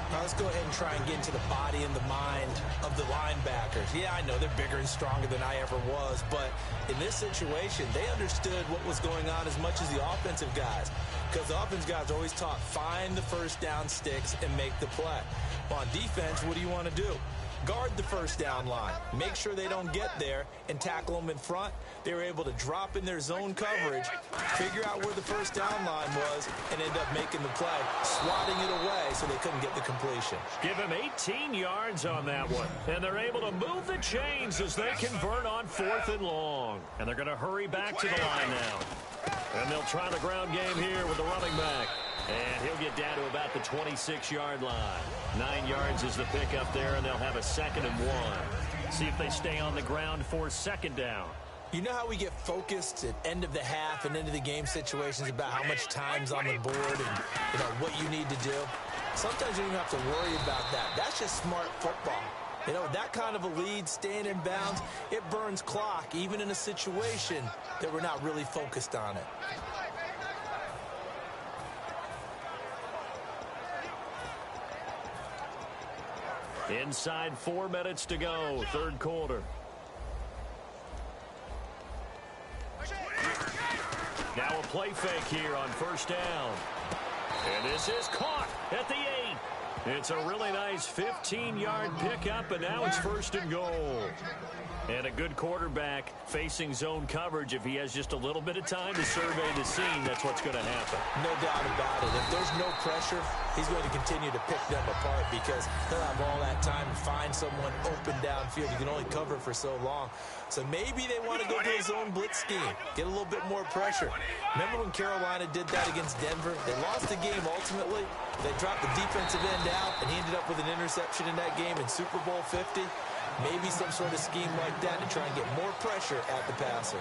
Now let's go ahead and try and get into the body and the mind of the linebackers. Yeah, I know they're bigger and stronger than I ever was, but in this situation, they understood what was going on as much as the offensive guys. Because the offensive guys are always taught, find the first down sticks and make the play. Well, on defense, what do you want to do? Guard the first down line. Make sure they don't get there and tackle them in front. They were able to drop in their zone coverage, figure out where the first down line was, and end up making the play, swatting it away so they couldn't get the completion. Give him 18 yards on that one. And they're able to move the chains as they convert on 4th and long. And they're going to hurry back to the line now. And they'll try the ground game here with the running back. And he'll get down to about the 26-yard line. 9 yards is the pickup there, and they'll have a 2nd and 1. See if they stay on the ground for 2nd down. You know how we get focused at end of the half and into the game situations about how much time's on the board and what you need to do? Sometimes you don't have to worry about that. That's just smart football. That kind of a lead, staying in bounds, it burns clock, even in a situation that we're not really focused on it. Inside 4 minutes to go, 3rd quarter. Now a play fake here on 1st down. And this is caught at the 8. It's a really nice 15-yard pickup, and now it's 1st and goal. And a good quarterback facing zone coverage. If he has just a little bit of time to survey the scene, that's what's going to happen. No doubt about it. If there's no pressure, he's going to continue to pick them apart because he'll have all that time to find someone open downfield. You can only cover for so long. So maybe they want to go to a zone blitz scheme, get a little bit more pressure. Remember when Carolina did that against Denver? They lost the game ultimately. They dropped the defensive end out, and he ended up with an interception in that game in Super Bowl 50. Maybe some sort of scheme like that to try and get more pressure at the passer.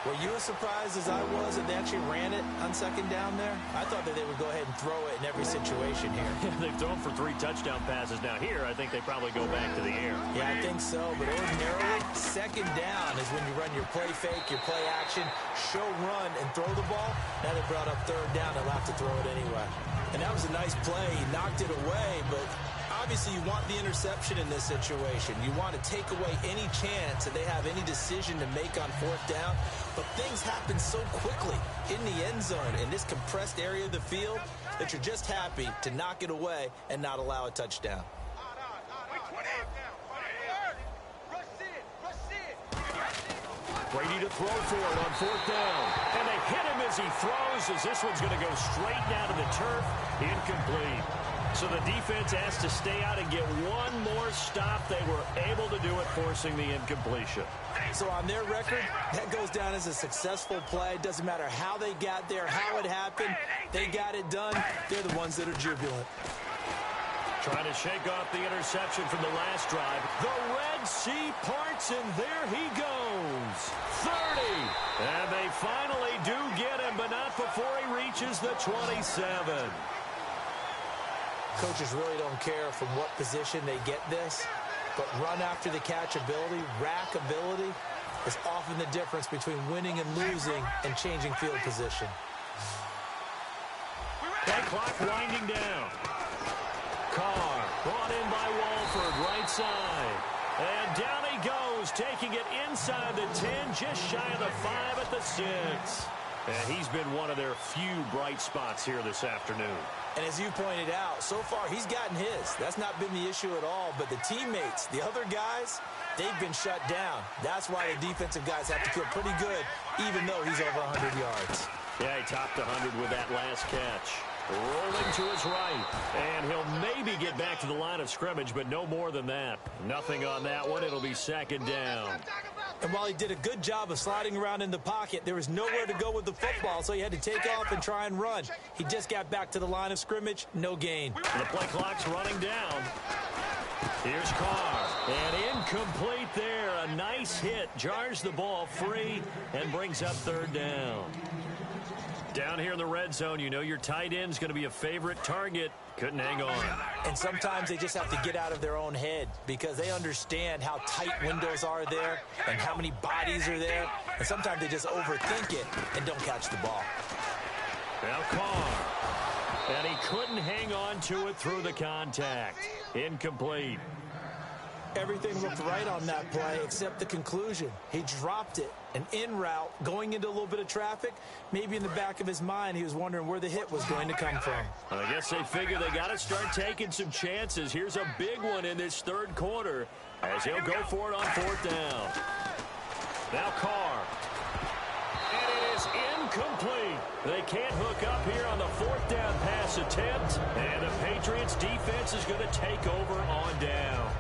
Were you as surprised as I was that they actually ran it on 2nd down there? I thought that they would go ahead and throw it in every situation here. They've thrown for 3 touchdown passes. Now here, I think they probably go back to the air. Yeah, I think so. But ordinarily, 2nd down is when you run your play fake, your play action, show run, and throw the ball. Now they brought up 3rd down. They'll have to throw it anyway. And that was a nice play. He knocked it away, but obviously you want the interception in this situation. You want to take away any chance that they have any decision to make on 4th down. But things happen so quickly in the end zone in this compressed area of the field that you're just happy to knock it away and not allow a touchdown. Brady to throw for it on 4th down. And they hit him as he throws, as this one's going to go straight down to the turf. Incomplete. So the defense has to stay out and get one more stop. They were able to do it, forcing the incompletion. So on their record, that goes down as a successful play. Doesn't matter how they got there, how it happened. They got it done. They're the ones that are jubilant. Trying to shake off the interception from the last drive. The Red Sea parts, and there he goes. 30. And they finally do get him, but not before he reaches the 27. Coaches really don't care from what position they get this, but run after the catch ability, rack ability, is often the difference between winning and losing and changing field position. Play clock winding down. Carr brought in by Walford, right side. And down he goes, taking it inside the 10, just shy of the 5 at the 6. And he's been one of their few bright spots here this afternoon. And as you pointed out, so far he's gotten his. That's not been the issue at all. But the teammates, the other guys, they've been shut down. That's why the defensive guys have to feel pretty good, even though he's over 100 yards. Yeah, he topped 100 with that last catch. Rolling to his right. And he'll maybe get back to the line of scrimmage, but no more than that. Nothing on that one. It'll be second down. And while he did a good job of sliding around in the pocket, there was nowhere to go with the football, so he had to take off and try and run. He just got back to the line of scrimmage, no gain. The play clock's running down. Here's Carr. And incomplete there. A nice hit. Jars the ball free and brings up third down. Down here in the red zone, you know your tight end's going to be a favorite target. Couldn't hang on. And sometimes they just have to get out of their own head because they understand how tight windows are there and how many bodies are there. And sometimes they just overthink it and don't catch the ball. Now Carr. And he couldn't hang on to it through the contact. Incomplete. Everything looked right on that play except the conclusion. He dropped it. An in route, going into a little bit of traffic. Maybe in the back of his mind, he was wondering where the hit was going to come from. I guess they figure they got to start taking some chances. Here's a big one in this third quarter as he'll go for it on fourth down. Now Carr. And it is incomplete. They can't hook up here on the fourth down pass attempt. And the Patriots defense is going to take over on down.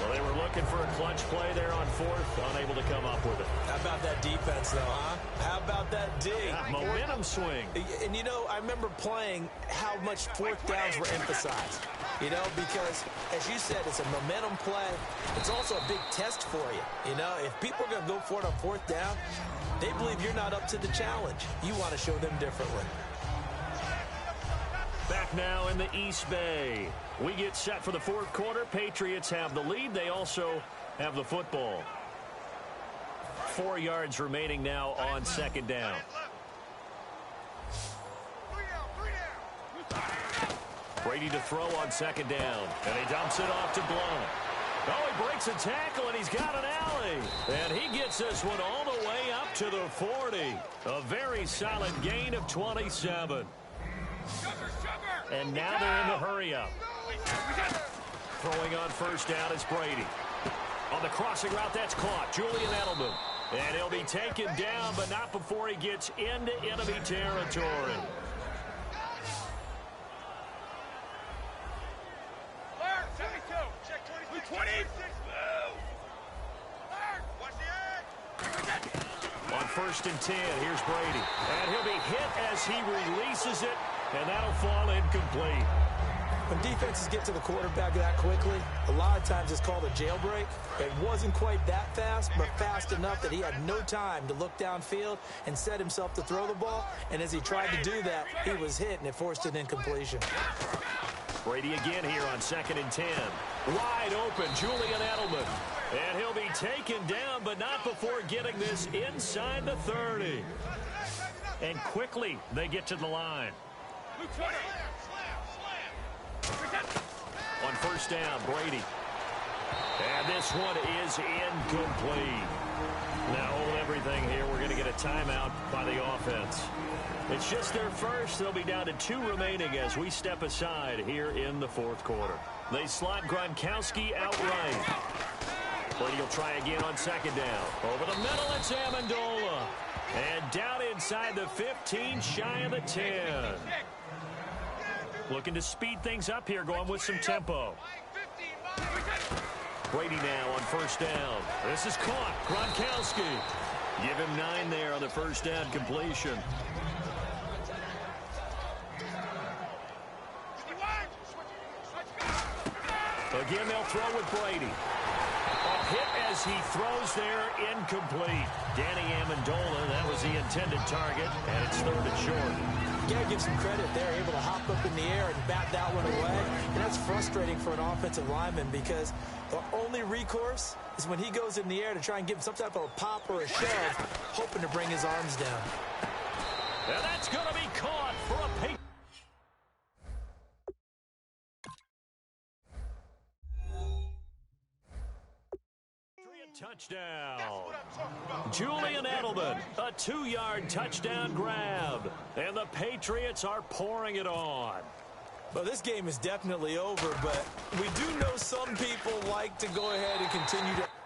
Well, they were looking for a clutch play there on fourth, unable to come up with it. How about that defense, though, huh? How about that D? Yeah, momentum swing. And, you know, I remember playing how much fourth downs were emphasized. You know, because, as you said, it's a momentum play. It's also a big test for you. You know, if people are going to go for it on fourth down, they believe you're not up to the challenge. You want to show them differently. Back now in the East Bay. We get set for the fourth quarter. Patriots have the lead. They also have the football. 4 yards remaining now on second down. Brady to throw on second down. And he dumps it off to Blount. Oh, he breaks a tackle, and he's got an alley. And he gets this one all the way up to the 40. A very solid gain of 27. And now they're in the hurry-up. Throwing on first down is Brady. On the crossing route, that's caught. Julian Edelman. And he'll be taken down, but not before he gets into enemy territory. On first and 10, here's Brady. And he'll be hit as he releases it, and that'll fall incomplete. When defenses get to the quarterback that quickly, a lot of times it's called a jailbreak. It wasn't quite that fast, but fast enough that he had no time to look downfield and set himself to throw the ball. And as he tried to do that, he was hit, and it forced an incompletion. Brady again here on second and 10. Wide open, Julian Edelman. And he'll be taken down, but not before getting this inside the 30. And quickly, they get to the line. On first down, Brady. And this one is incomplete. Now hold everything here. We're going to get a timeout by the offense. It's just their first. They'll be down to 2 remaining as we step aside here in the fourth quarter. They slot Gronkowski outright. Brady will try again on second down. Over the middle, it's Amendola. And down inside the 15, shy of the 10. Looking to speed things up here, going with some tempo. Brady now on first down. This is caught. Gronkowski. Give him 9 there on the first down completion. Again, they'll throw with Brady. A hit as he throws there, incomplete. Danny Amendola, that was the intended target, and it's third and short. you got to give some credit. They're able to hop up in the air and bat that one away. And that's frustrating for an offensive lineman because the only recourse is when he goes in the air to try and give him some type of a pop or a shove, hoping to bring his arms down. And that's going to be caught for a Patriot. Touchdown. Julian Edelman, a 2-yard touchdown grab. And the Patriots are pouring it on. Well, this game is definitely over, but we do know some people like to go ahead and continue to